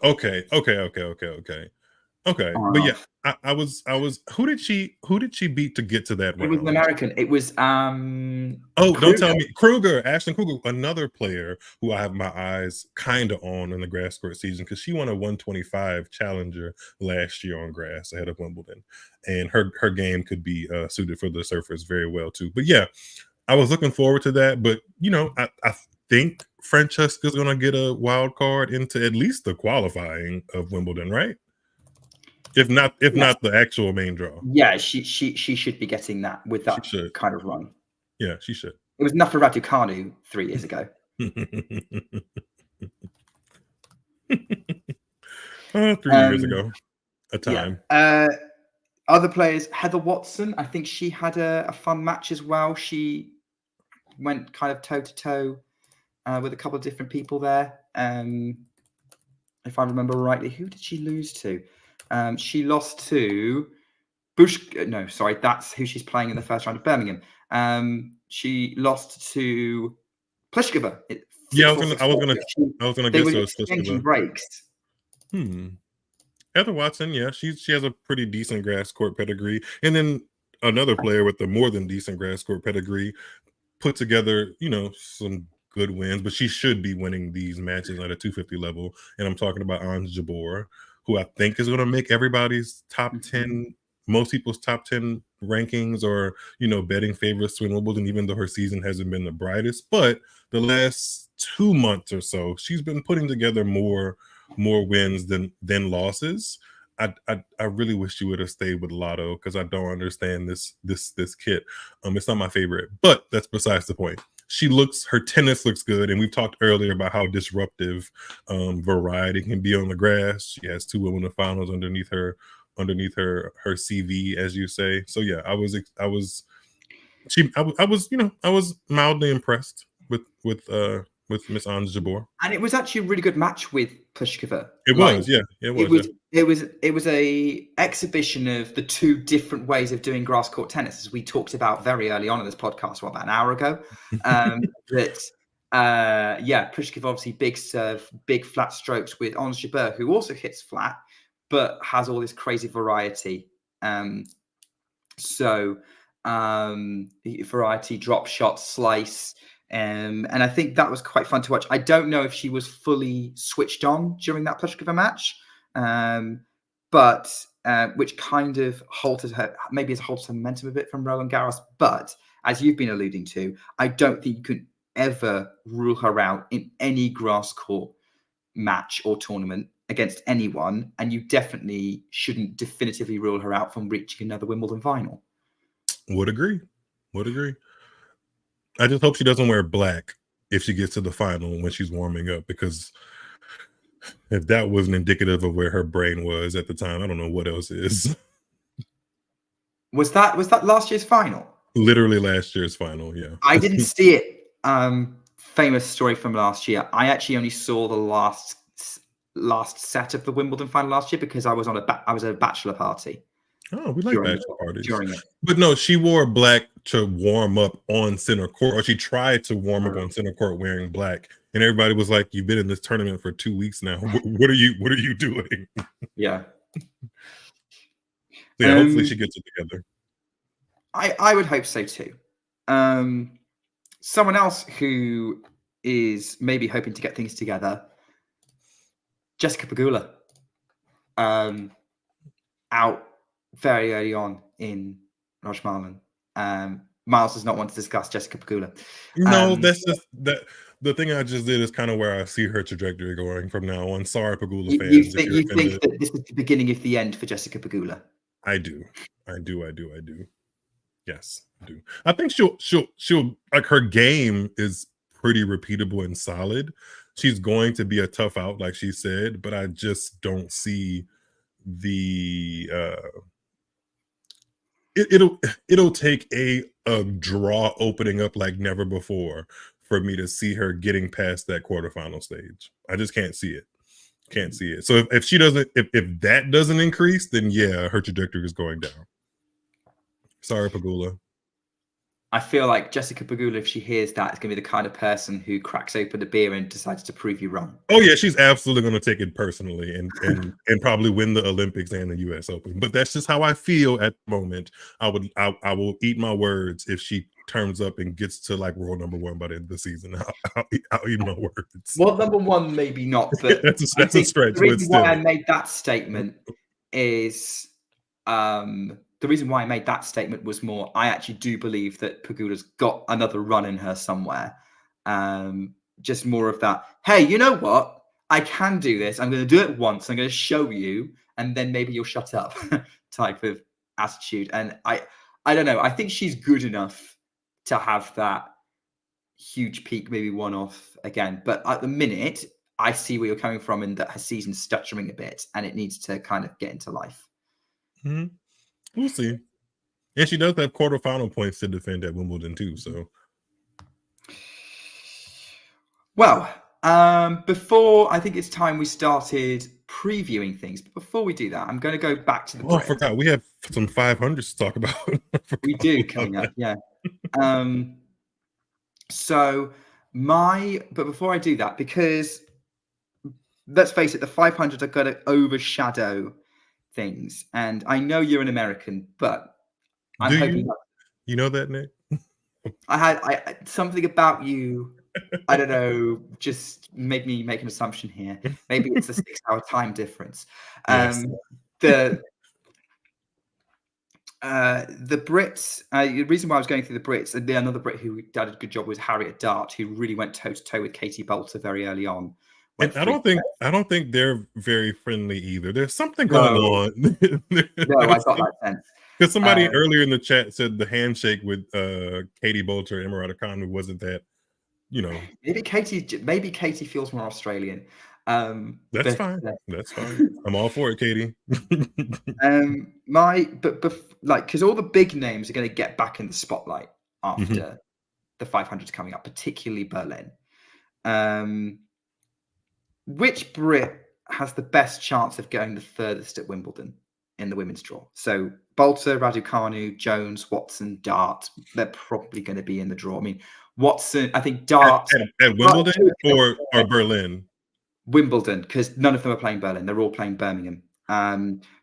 okay. But yeah, I was who did she beat to get to that round? It was an American. It was Kruger. Don't tell me Kruger, Ashlyn Kruger, another player who I have my eyes kind of on in the grass court season because she won a 125 challenger last year on grass ahead of Wimbledon, and her game could be suited for the surfers very well too. But yeah, I was looking forward to that. But I think Francesca's gonna get a wild card into at least the qualifying of Wimbledon, right? If not the actual main draw. Yeah, she should be getting that with that kind of run. Yeah, she should. It was enough for Raducanu 3 years ago. 3 years ago, a time. Yeah. Other players, Heather Watson, I think she had a fun match as well. She went kind of toe-to-toe with a couple of different people there. If I remember rightly, who did she lose to? She lost to no, sorry, that's who she's playing in the first round of Birmingham. She lost to Pliskova. Yeah, I was gonna They guess were it was exchanging Pliskova. breaks. Heather Watson, yeah, she has a pretty decent grass court pedigree, and then another player with a more than decent grass court pedigree put together, some good wins, but she should be winning these matches at a 250 level. And I'm talking about Ons Jabeur, who I think is going to make everybody's top 10, most people's top 10 rankings or, betting favorites to win Wimbledon, even though her season hasn't been the brightest. But the last 2 months or so, she's been putting together more wins than losses. I really wish she would have stayed with Lotto because I don't understand this kit. It's not my favorite, but that's besides the point. Her tennis looks good, and we've talked earlier about how disruptive variety can be on the grass. She has 2 Wimbledon finals underneath her CV, as you say. So yeah, I was mildly impressed with Miss Ons Jabeur. And it was actually a really good match with Pliskova. It was. It was a exhibition of the 2 different ways of doing grass court tennis, as we talked about very early on in this podcast, about an hour ago. Pliskova obviously big serve, big flat strokes with Ons Jabeur, who also hits flat, but has all this crazy variety. Variety, drop shot, slice. And I think that was quite fun to watch. I don't know if she was fully switched on during that Pliskova match, but which kind of halted her, maybe has halted her momentum a bit from Roland Garros. But as you've been alluding to, I don't think you can ever rule her out in any grass court match or tournament against anyone. And you definitely shouldn't definitively rule her out from reaching another Wimbledon final. Would agree. I just hope she doesn't wear black if she gets to the final when she's warming up, because if that wasn't indicative of where her brain was at the time, I don't know what else is. Was that last year's final? Literally last year's final, yeah. I didn't see it. Famous story from last year. I actually only saw the last set of the Wimbledon final last year because I was at a bachelor party. Oh, we like bachelor parties. During it. But no, she wore black to warm up on center court, or she tried to warm up on center court wearing black, and everybody was like, "You've been in this tournament for 2 weeks now. What are you doing?" Yeah. Yeah, hopefully she gets it together. I would hope so too. Someone else who is maybe hoping to get things together, Jessica Pegula, out very early on in Rajmalan. Miles does not want to discuss Jessica Pegula. No, that's just that. The thing I just did is kind of where I see her trajectory going from now on. Sorry, Pegula fans. You think that this is the beginning of the end for Jessica Pegula? I do. Yes, I do. I think she'll like, her game is pretty repeatable and solid. She's going to be a tough out, like she said, but I just don't see the it'll take a draw opening up like never before for me to see her getting past that quarterfinal stage. I just can't see it. So if she doesn't, if that doesn't increase, then yeah, her trajectory is going down. Sorry, Pegula. I feel like Jessica Pegula, if she hears that, is going to be the kind of person who cracks open a beer and decides to prove you wrong. Oh yeah, she's absolutely going to take it personally and probably win the Olympics and the U.S. Open. But that's just how I feel at the moment. I will eat my words if she turns up and gets to like world number 1 by the end of the season. I'll eat my words. Well, number 1, maybe not, but that's a stretch. The reason why I made that statement is the reason why I made that statement was more, I actually do believe that Pegula's got another run in her somewhere. Just more of that, hey, you know what? I can do this. I'm going to do it once. I'm going to show you, and then maybe you'll shut up type of attitude. And I don't know. I think she's good enough to have that huge peak, maybe one off again. But at the minute, I see where you're coming from, and that her season's stuttering a bit, and it needs to kind of get into life. We'll see. And she does have quarterfinal points to defend at Wimbledon too. So, well, before I think it's time we started previewing things, but before we do that, I'm going to go back to the. I forgot we have some 500s to talk about. We do coming up, yeah. But before I do that, because let's face it, the 500 are going to overshadow things, and I know you're an American, but I'm hoping you know that, Nick. I something about you, I don't know, just made me make an assumption here. Maybe it's a 6-hour time difference. Yes. The Brits, the reason why I was going through the Brits, and another Brit who did a good job was Harriet Dart, who really went toe to toe with Katie Bolter very early on. And I don't think they're very friendly either. There's something going on. No, I got that sense. Because somebody earlier in the chat said the handshake with Katie Bolter and Emma Raducanu wasn't that, Maybe Katie feels more Australian. That's fine. That's fine. I'm all for it, Katie. Because all the big names are going to get back in the spotlight after the 500's coming up, particularly Berlin. Which Brit has the best chance of going the furthest at Wimbledon in the women's draw? So Bolter, Raducanu, Jones, Watson, Dart, they're probably going to be in the draw. I mean, Watson, I think Dart at Wimbledon or Berlin. Wimbledon, because none of them are playing Berlin. They're all playing Birmingham.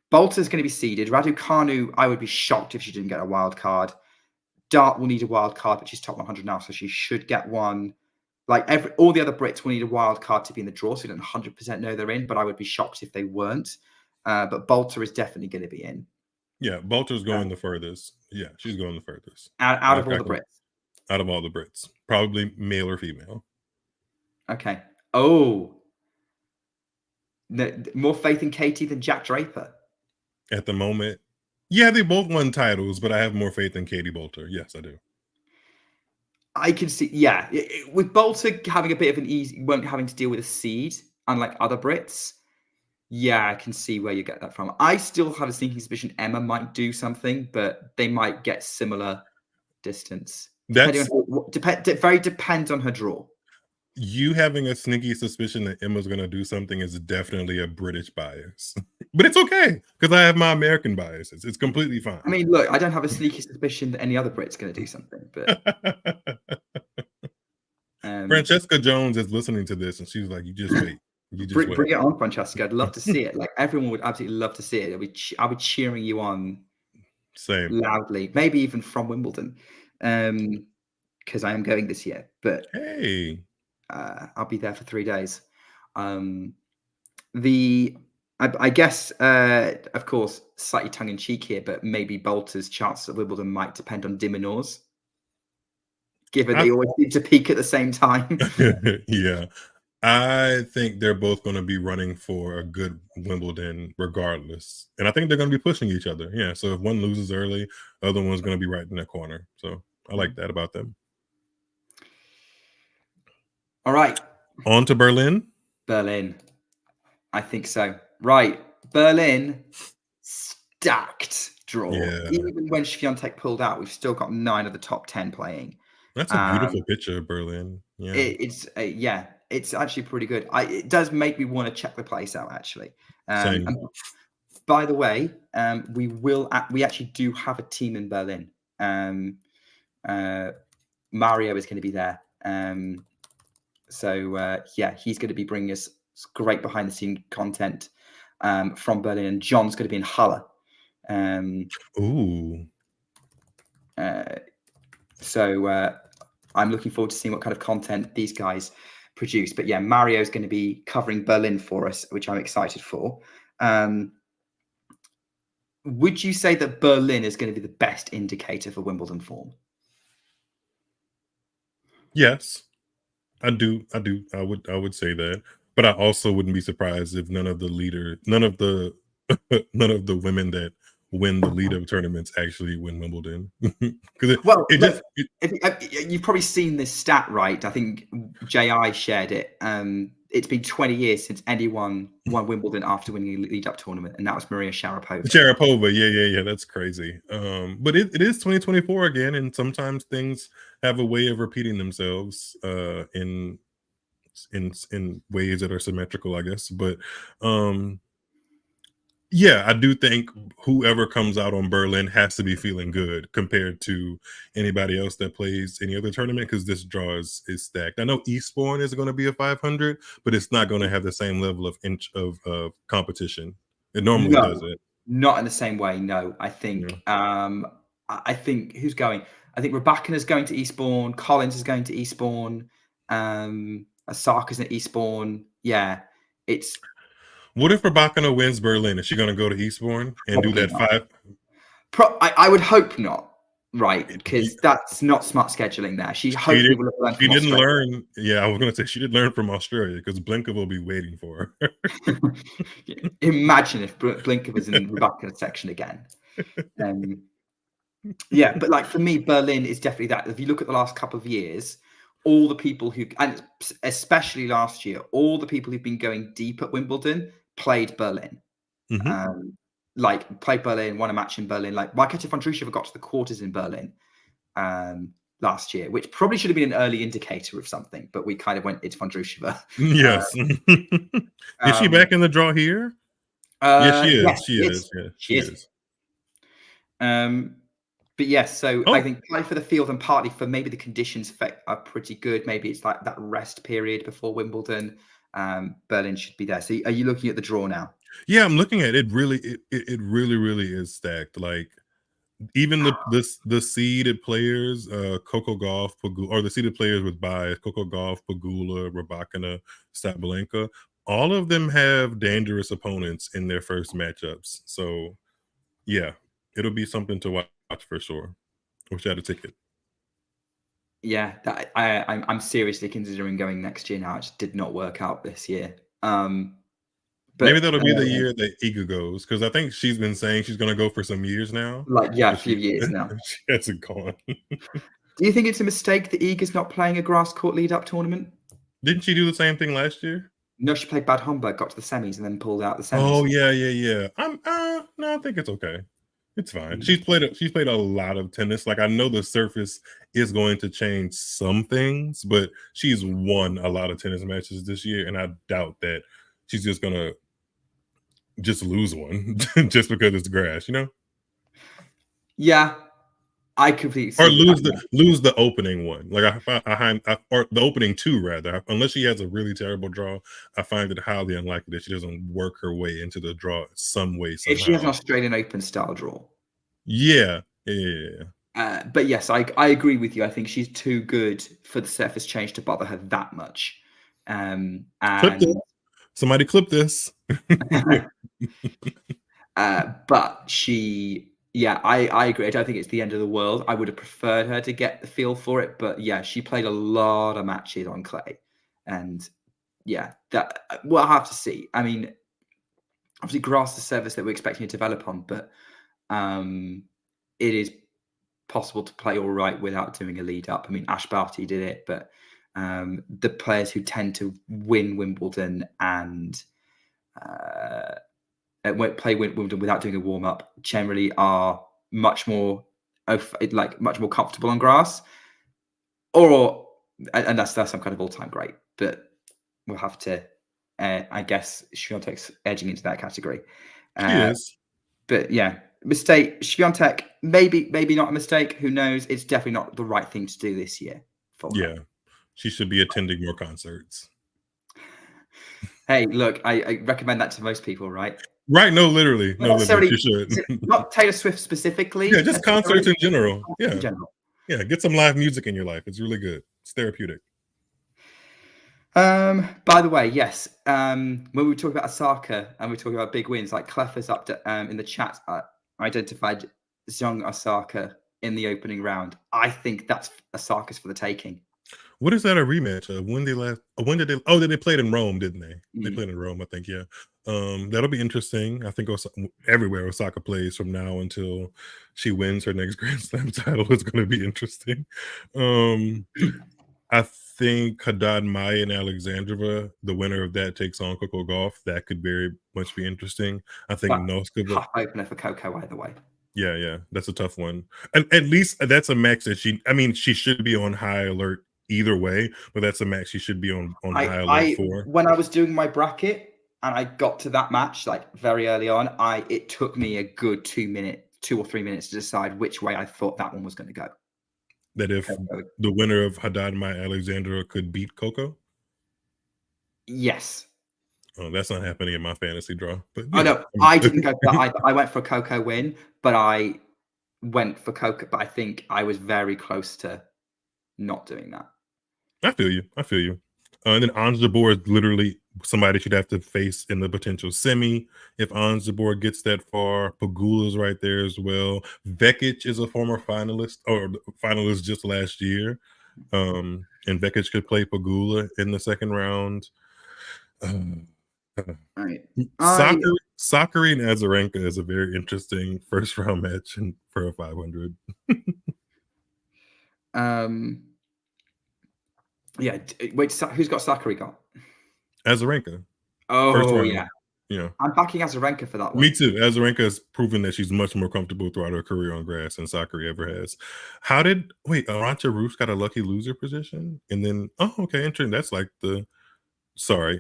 Bolter's going to be seeded. Raducanu, I would be shocked if she didn't get a wild card. Dart will need a wild card, but she's top 100 now, so she should get one. All the other Brits will need a wild card to be in the draw, so we don't 100% know they're in, but I would be shocked if they weren't. But Bolter is definitely going to be in. Yeah, Bolter's going the furthest. Yeah, she's going the furthest. Out of all the Brits? Out of all the Brits. Probably male or female. Okay. Oh. More faith in Katie than Jack Draper? At the moment. Yeah, they both won titles, but I have more faith in Katie Bolter. Yes, I do. I can see, yeah. With Bolter having a bit of an easy, won't having to deal with a seed, unlike other Brits. Yeah, I can see where you get that from. I still have a sneaking suspicion Emma might do something, but they might get similar distance. Very depends on her draw. You having a sneaky suspicion that Emma's going to do something is definitely a British bias. But it's okay, because I have my American biases. It's completely fine. I mean, look, I don't have a sneaky suspicion that any other Brit's going to do something. But Francesca Jones is listening to this, and she's like, you just wait. Bring it on, Francesca. I'd love to see it. Like, everyone would absolutely love to see it. I'll be cheering you on loudly, maybe even from Wimbledon, because I am going this year. But hey, I'll be there for 3 days. I guess, of course, slightly tongue-in-cheek here, but maybe Bolter's chances at Wimbledon might depend on de Minaur's, given they always need to peak at the same time. Yeah. I think they're both going to be running for a good Wimbledon regardless. And I think they're going to be pushing each other. Yeah. So if one loses early, the other one's going to be right in that corner. So I like that about them. All right. On to Berlin. Berlin. I think so. Right. Berlin, stacked draw. Yeah. Even when Swiatek pulled out, we've still got 9 of the top 10 playing. That's a beautiful picture of Berlin. Yeah. It's actually pretty good. It does make me want to check the place out, actually. Same. By the way, we actually do have a team in Berlin. Mario is going to be there. He's going to be bringing us great behind the scene content from Berlin, and John's going to be in Halle. I'm looking forward to seeing what kind of content these guys produce. But yeah, Mario's going to be covering Berlin for us, which I'm excited for. Would you say that Berlin is going to be the best indicator for Wimbledon form? Yes, I do. I would say that, but I also wouldn't be surprised if none of the women that when the lead up tournaments actually win Wimbledon. Because Well, it look, just you've probably seen this stat, right? I think JI shared it. It's been 20 years since anyone won Wimbledon after winning a lead-up tournament, and that was Maria Sharapova. Sharapova, yeah, that's crazy. But it is 2024 again, and sometimes things have a way of repeating themselves in ways that are symmetrical, I guess. But yeah, I do think whoever comes out on Berlin has to be feeling good compared to anybody else that plays any other tournament, because this draw is stacked. I know Eastbourne is going to be a 500, but it's not going to have the same level of competition. It normally No, doesn't. not in the same way. No, I think I think who's going? I think Raducanu is going to Eastbourne. Collins is going to Eastbourne. Osaka's at Eastbourne. Yeah, it's What if Raducanu wins Berlin? Is she going to go to Eastbourne and do Probably that not. 5? I would hope not, right? Because that's not smart scheduling there. She hopefully will have learned She from didn't Australia. learn. Yeah, I was going to say she did learn from Australia, because Blinka will be waiting for her. Imagine if Blinker was in Raducanu's section again. Yeah, but like for me, Berlin is definitely that. If you look at the last couple of years, all the people who, and especially last year, all the people who've been going deep at Wimbledon played Berlin. Like played Berlin, won a match in Berlin. Like Bianca Andreescu got to the quarters in Berlin last year, which probably should have been an early indicator of something, but we kind of went into Andreescu. Yes. Is she back in the draw here? Yes, she is. Yes, She is. Yeah, she is. But yes, so I think play for the field, and partly for maybe the conditions are pretty good. Maybe it's like that rest period before Wimbledon. Berlin should be there. So are you looking at the draw now? Yeah, I'm looking at it. Really, it really is stacked. Like even the seeded players, Coco Gauff, or the seeded players with buys, Coco Gauff, Pagula, Raducanu, Sabalenka, all of them have dangerous opponents in their first matchups. So yeah, it'll be something to watch for sure. Wish I had a ticket. Yeah, I'm seriously considering going next year now. It just did not work out this year. But maybe that'll be the year that Iga goes, because I think she's been saying she's going to go for some years now. Like, yeah, a few years now. She hasn't gone. Do you think it's a mistake that Iga's not playing a grass court lead-up tournament? Didn't she do the same thing last year? No, she played Bad Homburg, got to the semis, and then pulled out the semis. Oh yeah. No, I think it's okay. It's fine. She's played a lot of tennis. Like, I know the surface is going to change some things, but she's won a lot of tennis matches this year, and I doubt that she's just gonna just lose one just because it's grass, you know? Yeah, I completely see or lose the opening one. Like or the opening two rather. Unless she has a really terrible draw, I find it highly unlikely that she doesn't work her way into the draw some way. Somehow. If she has an Australian Open style draw. Yeah. But yes, I agree with you. I think she's too good for the surface change to bother her that much. Clip this. Somebody clip this. But she, yeah, I agree. I don't think it's the end of the world. I would have preferred her to get the feel for it, but yeah, she played a lot of matches on clay, and yeah, that we'll have to see. I mean, obviously, grass is the surface that we're expecting to develop on, but it is possible to play all right without doing a lead up. I mean, Ash Barty did it, but the players who tend to win Wimbledon and play Wimbledon without doing a warm up generally are much more comfortable on grass, and that's some kind of all time great. But we'll have to, I guess, Swiatek's edging into that category. She is, but yeah. Mistake, Swiatek, maybe not a mistake. Who knows? It's definitely not the right thing to do this year. Yeah, she should be attending more concerts. Hey, look, I recommend that to most people, right? Right? No, literally, you should. Not Taylor Swift specifically. Yeah, just concerts in general. Yeah, in general. Yeah, get some live music in your life. It's really good. It's therapeutic. By the way, yes. When we talk about Osaka and we talk about big wins, like Clef is up to, in the chat. Identified Zhang Osaka in the opening round. I think that's Osaka's for the taking. What is that a rematch of? When did they? Oh, they played in Rome, didn't they? They played in Rome, I think. Yeah. That'll be interesting. I think everywhere Osaka plays from now until she wins her next Grand Slam title is going to be interesting. I think Haddad Maya and Alexandrova, the winner of that takes on Coco Gauff. That could very much be interesting. I think Noskova. Tough opener for Coco either way. Yeah, that's a tough one. And at least that's a match that she should be on high alert either way, but that's a match she should be on high alert for. When I was doing my bracket and I got to that match like very early on, it took me a good 2 or 3 minutes to decide which way I thought that one was going to go. That if the winner of Haddad Maya Alexandra could beat Coco? Yes. Oh, that's not happening in my fantasy draw. But yeah. Oh no, I didn't go for that either. I went for a Coco win, but I went for Coco. But I think I was very close to not doing that. I feel you. And then Ons Jabeur is literally somebody she'd have to face in the potential semi if Ons Jabeur gets that far. Pegula's right there as well. Vekic is a former finalist just last year. And Vekic could play Pegula in the second round. Right. Sakari and Azarenka is a very interesting first round match for a 500. Yeah. Wait, who's got Sakari got? Azarenka. Oh, yeah. Yeah. I'm backing Azarenka for that one. Me too. Azarenka has proven that she's much more comfortable throughout her career on grass than Sakari ever has. Arantxa Rus got a lucky loser position? And then, okay, interesting. That's like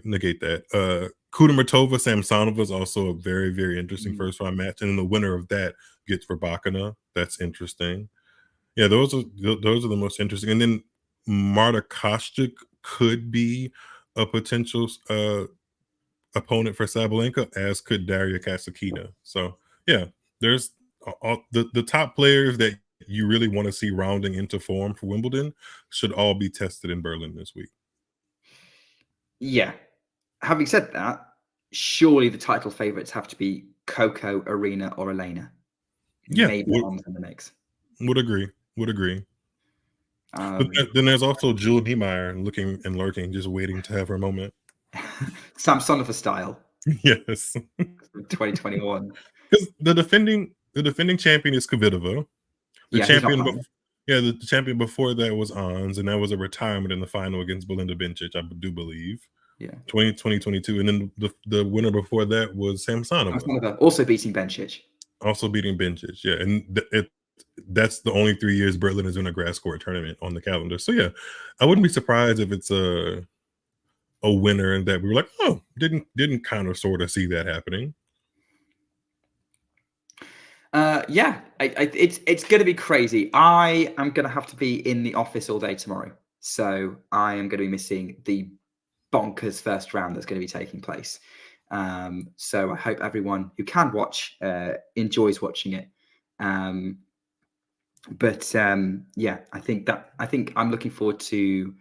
negate that. Kudermetova Samsonova is also a very, very interesting first round match. And then the winner of that gets Rybakina. That's interesting. Yeah, those are the most interesting. And then Marta Kostyuk could be a potential opponent for Sabalenka, as could Daria Kasatkina. So yeah, there's all the top players that you really want to see rounding into form for Wimbledon should all be tested in Berlin this week. Yeah. Having said that, surely the title favorites have to be Coco, Arena, or Elena. Yeah, maybe in the mix. Would agree. But then there's also Jule Niemeyer looking and lurking, just waiting to have her moment. Samsonova style. Yes. 2021. Because the defending champion is Kvitova. The champion before that was Ons, and that was a retirement in the final against Belinda Bencic, I do believe. Yeah. 2022. And then the winner before that was Samsonova. Also beating Bencic. Yeah. And that's the only 3 years Berlin is in a grass court tournament on the calendar. So yeah, I wouldn't be surprised if it's a winner and that we were like, oh, didn't kind of sort of see that happening. Yeah, it's going to be crazy. I am going to have to be in the office all day tomorrow, so I am going to be missing the bonkers first round that's going to be taking place. So I hope everyone who can watch enjoys watching it. But yeah, I think I'm looking forward to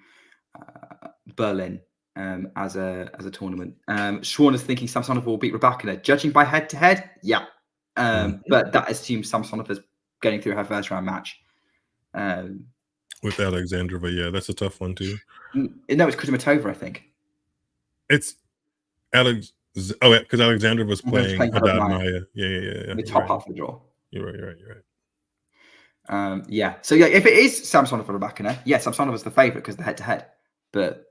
Berlin as a tournament. Schwan is thinking Samsonova will beat Rybakina. Judging by head to head, yeah. But that assumes Samsonova's getting through her first round match. With Alexandrova, yeah, that's a tough one too. No, it's Kudermetova, I think. It's Alex. Oh, yeah, because Alexandrova was playing Haddad Maya. Yeah. The top half of the draw. You're right. Yeah. So yeah, if it is Samsonova Rybakina, yeah, Samsonova's the favorite because the head to head. But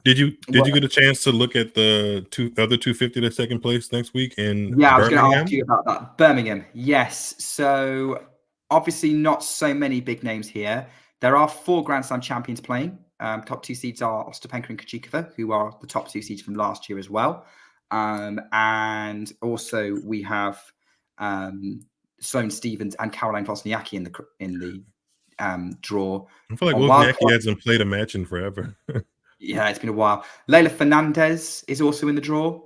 did you get a chance to look at the other 250 to second place next week in I was going to ask you about that. Birmingham, yes. So obviously not so many big names here. There are 4 Grand Slam champions playing. Top 2 seeds are Ostapenko and Krejcikova, who are the top 2 seeds from last year as well. And also we have Sloane Stephens and Caroline Wozniacki in the draw. I feel like Wozniacki hasn't played a match in forever. Yeah, it's been a while. Leila Fernandez is also in the draw,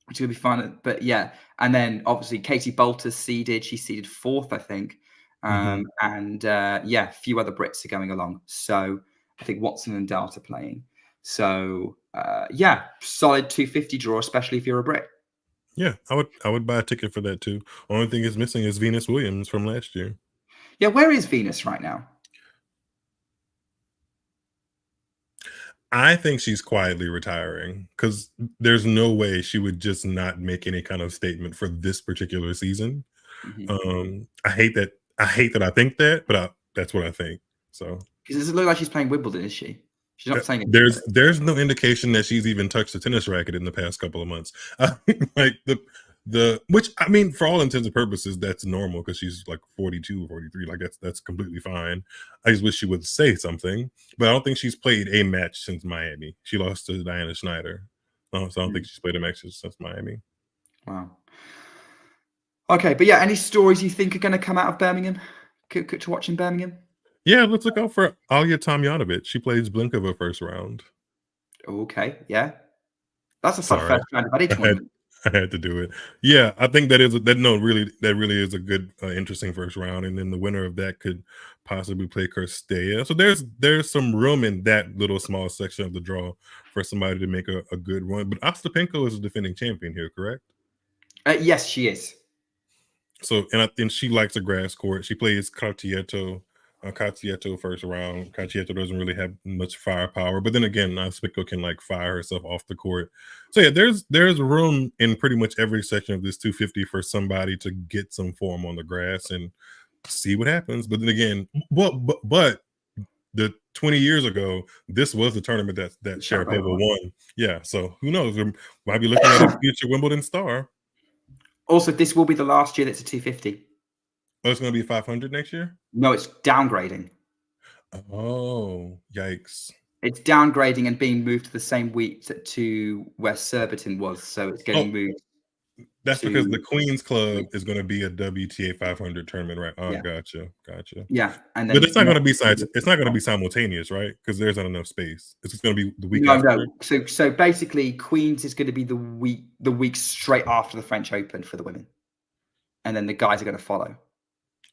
which will be fun. But yeah, and then obviously Katie Bolter's seeded. She's seeded 4th, I think. And yeah, a few other Brits are going along. So I think Watson and Dart are playing. So yeah, solid 250 draw, especially if you're a Brit. Yeah, I would buy a ticket for that too. Only thing is missing is Venus Williams from last year. Yeah, where is Venus right now? I think she's quietly retiring because there's no way she would just not make any kind of statement for this particular season. I hate that. I think that, but that's what I think. So Because it doesn't look like she's playing Wimbledon, is she? She's not saying there's no indication that she's even touched a tennis racket in the past couple of months. Like the which, I mean, for all intents and purposes, that's normal because she's like 42 or 43. Like that's completely fine. I just wish she would say something, but I don't think she's played a match since Miami. She lost to Diana Schneider, so I don't think she's played a match since Miami. Wow. Okay, but yeah, any stories you think are going to come out of Birmingham to watch in Birmingham? Yeah, let's look out for Alya Tomljanovic. She plays Blinkova first round. Okay, yeah. That's a fun first round of any tournament. I had to do it. Yeah, I think that really is a good, interesting first round, and then the winner of that could possibly play Kirstea. So there's some room in that little small section of the draw for somebody to make a good run. But Ostapenko is a defending champion here, correct? Yes, she is. So, and I think she likes a grass court. She plays Cacciato first round. Cacciato doesn't really have much firepower, but then again, Ostapenko can like fire herself off the court. So yeah, there's room in pretty much every section of this 250 for somebody to get some form on the grass and see what happens. But then again, but the 20 years ago, this was the tournament that Sharapova won. Yeah, so who knows? We might be looking at a future Wimbledon star. Also, this will be the last year that's a 250. Oh, it's going to be 500 next year? No, it's downgrading. Oh, yikes. It's downgrading and being moved to the same week to where Surbiton was. So it's getting moved. That's because the Queen's Club is going to be a WTA 500 tournament, right? Oh, yeah. Gotcha. Yeah, and then but it's not going to be it's not going to be simultaneous, right? Because there's not enough space. It's just going to be the week after. No. So basically, Queen's is going to be the week straight after the French Open for the women, and then the guys are going to follow.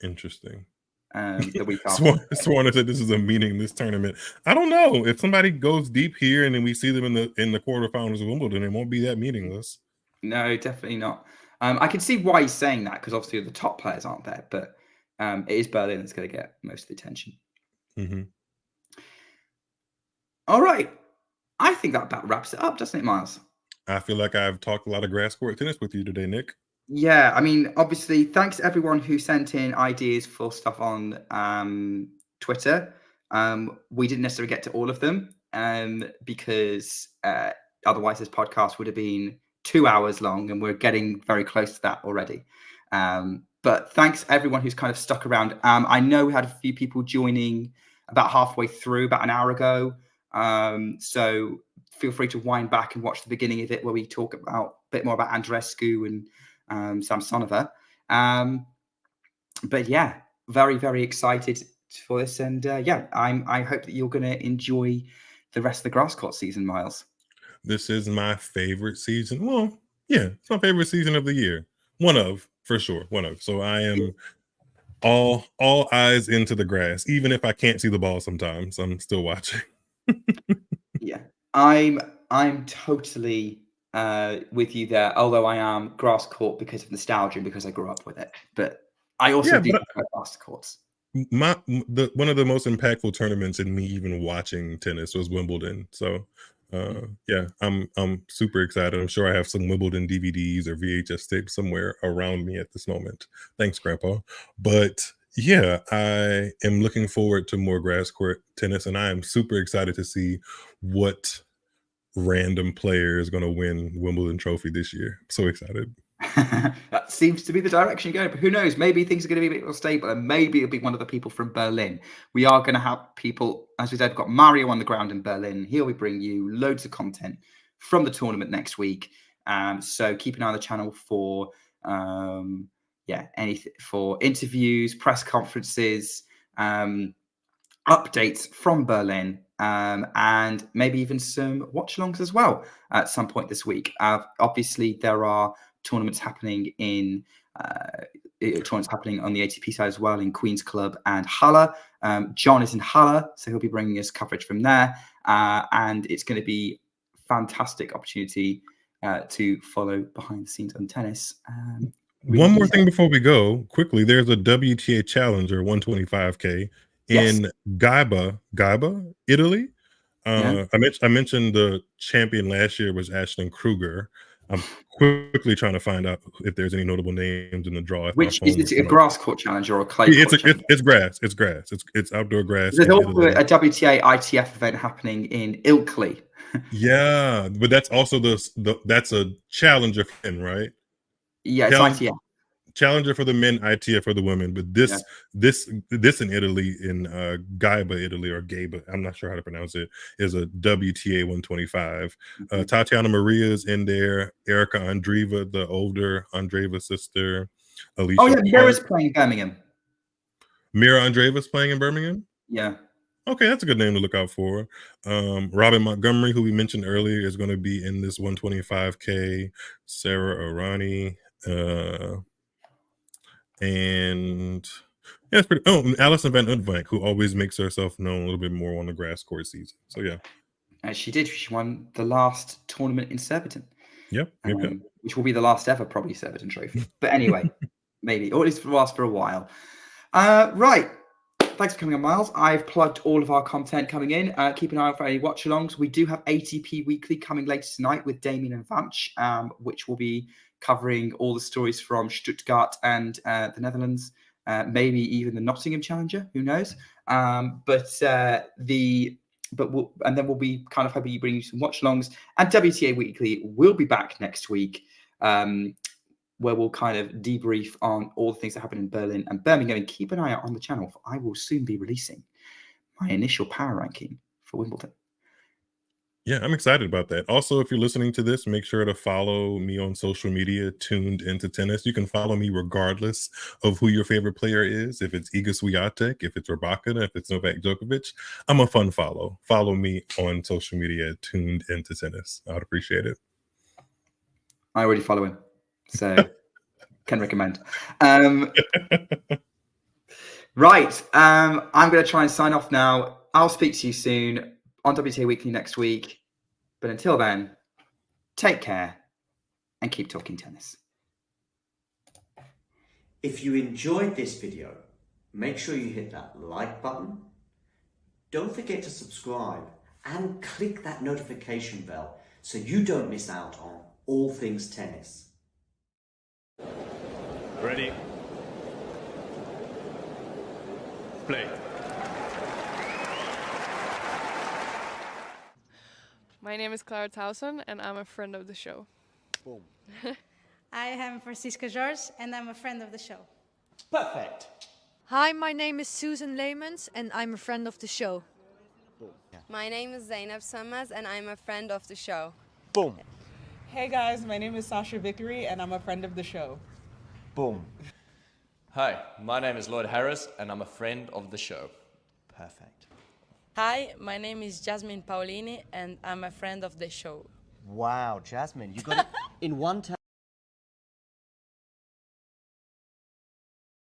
Interesting. The week after. Sworn said this is a meaningless tournament. I don't know if somebody goes deep here and then we see them in the quarterfinals of Wimbledon, it won't be that meaningless. No, definitely not. I can see why he's saying that because obviously the top players aren't there, but it is Berlin that's going to get most of the attention. Mm-hmm. All right. I think that about wraps it up, doesn't it, Miles? I feel like I've talked a lot of grass court tennis with you today, Nick. Yeah, I mean, obviously, thanks to everyone who sent in ideas for stuff on Twitter. We didn't necessarily get to all of them because otherwise this podcast would have been 2 hours long, and we're getting very close to that already. But thanks everyone who's kind of stuck around. I know we had a few people joining about halfway through, about an hour ago. So feel free to wind back and watch the beginning of it where we talk about a bit more about Andreescu and Samsonova. But yeah, very, very excited for this. And I hope that you're going to enjoy the rest of the grass court season, Miles. This is my favorite season. Well, yeah, it's my favorite season of the year. For sure. So I am all eyes into the grass, even if I can't see the ball sometimes. I'm still watching. Yeah, I'm totally with you there. Although I am grass court because of nostalgia and because I grew up with it. But I also do prefer grass courts. One of the most impactful tournaments in me even watching tennis was Wimbledon. So yeah, I'm super excited. I'm sure I have some Wimbledon DVDs or VHS tapes somewhere around me at this moment. Thanks, Grandpa. But yeah, I am looking forward to more grass court tennis, and I am super excited to see what random player is going to win Wimbledon trophy this year. I'm so excited. That seems to be the direction you're going. But who knows? Maybe things are going to be a bit more stable, and maybe it'll be one of the people from Berlin. We are going to have people, as we said, we've got Mario on the ground in Berlin. He'll be bringing you loads of content from the tournament next week. So keep an eye on the channel for anything, for interviews, press conferences, updates from Berlin, and maybe even some watch-alongs as well at some point this week. Obviously, there are tournaments happening on the ATP side as well in Queen's Club and Halle. John is in Halle, so he'll be bringing us coverage from there, and it's going to be a fantastic opportunity to follow behind the scenes on tennis. One more thing before we go quickly, there's a WTA Challenger 125K in Gaiba, Italy. Yeah. I mentioned the champion last year was Ashlyn Kruger. I'm quickly trying to find out if there's any notable names in the draw. If my Which phone is will it, a come up. grass court challenge or a clay It's court challenge? it's grass. It's grass. It's outdoor grass. There's in also Italy. a WTA ITF event happening in Ilkley. Yeah, but that's also that's a challenger for men, right? Yeah, it's Challenge- ITF. Challenger for the men, ITF for the women. But this in Italy, in Gaiba, Italy, or Gaiba, I'm not sure how to pronounce it, is a WTA 125. Tatiana Maria is in there. Erica Andreeva, the older Andreeva sister. Alicia. Oh yeah, Park. Mira's playing Birmingham. Mira Andreeva's playing in Birmingham. Yeah. Okay, that's a good name to look out for. Robin Montgomery, who we mentioned earlier, is going to be in this 125K. Sarah Arani. And yeah, it's pretty. Oh, and Alison Van Uytvanck, who always makes herself known a little bit more on the grass court season. So yeah, As she did. She won the last tournament in Surbiton. yep. Which will be the last ever probably Surbiton trophy. But anyway, maybe, or at least last for a while. Right. Thanks for coming on, Miles. I've plugged all of our content coming in. Keep an eye out for any watch-alongs. We do have ATP Weekly coming later tonight with Damien and Vanch, which will be covering all the stories from Stuttgart and the Netherlands, maybe even the Nottingham Challenger. Who knows? And then we'll be kind of hoping you bring you some watch-alongs. And WTA Weekly will be back next week, where we'll kind of debrief on all the things that happen in Berlin and Birmingham. And keep an eye out on the channel, for I will soon be releasing my initial power ranking for Wimbledon. Yeah, I'm excited about that. Also, if you're listening to this, make sure to follow me on social media, Tuned Into Tennis. You can follow me regardless of who your favorite player is. If it's Iga Swiatek, if it's Raducanu, if it's Novak Djokovic, I'm a fun follow. Follow me on social media, Tuned Into Tennis. I'd appreciate it. I already follow him, so can recommend. Right, I'm going to try and sign off now. I'll speak to you soon on WTA Weekly next week. But until then, take care and keep talking tennis. If you enjoyed this video, make sure you hit that like button. Don't forget to subscribe and click that notification bell so you don't miss out on all things tennis. Ready? Play. My name is Clara Towson, and I'm a friend of the show. Boom. I am Francisca George, and I'm a friend of the show. Perfect. Hi, my name is Susan Leemans, and I'm a friend of the show. My name is Zainab Sammaz, and I'm a friend of the show. Boom. Hey guys, my name is Sasha Vickery, and I'm a friend of the show. Boom. Hi, my name is Lloyd Harris, and I'm a friend of the show. Perfect. Hi, my name is Jasmine Paolini, and I'm a friend of the show. Wow, Jasmine, you got it in one time.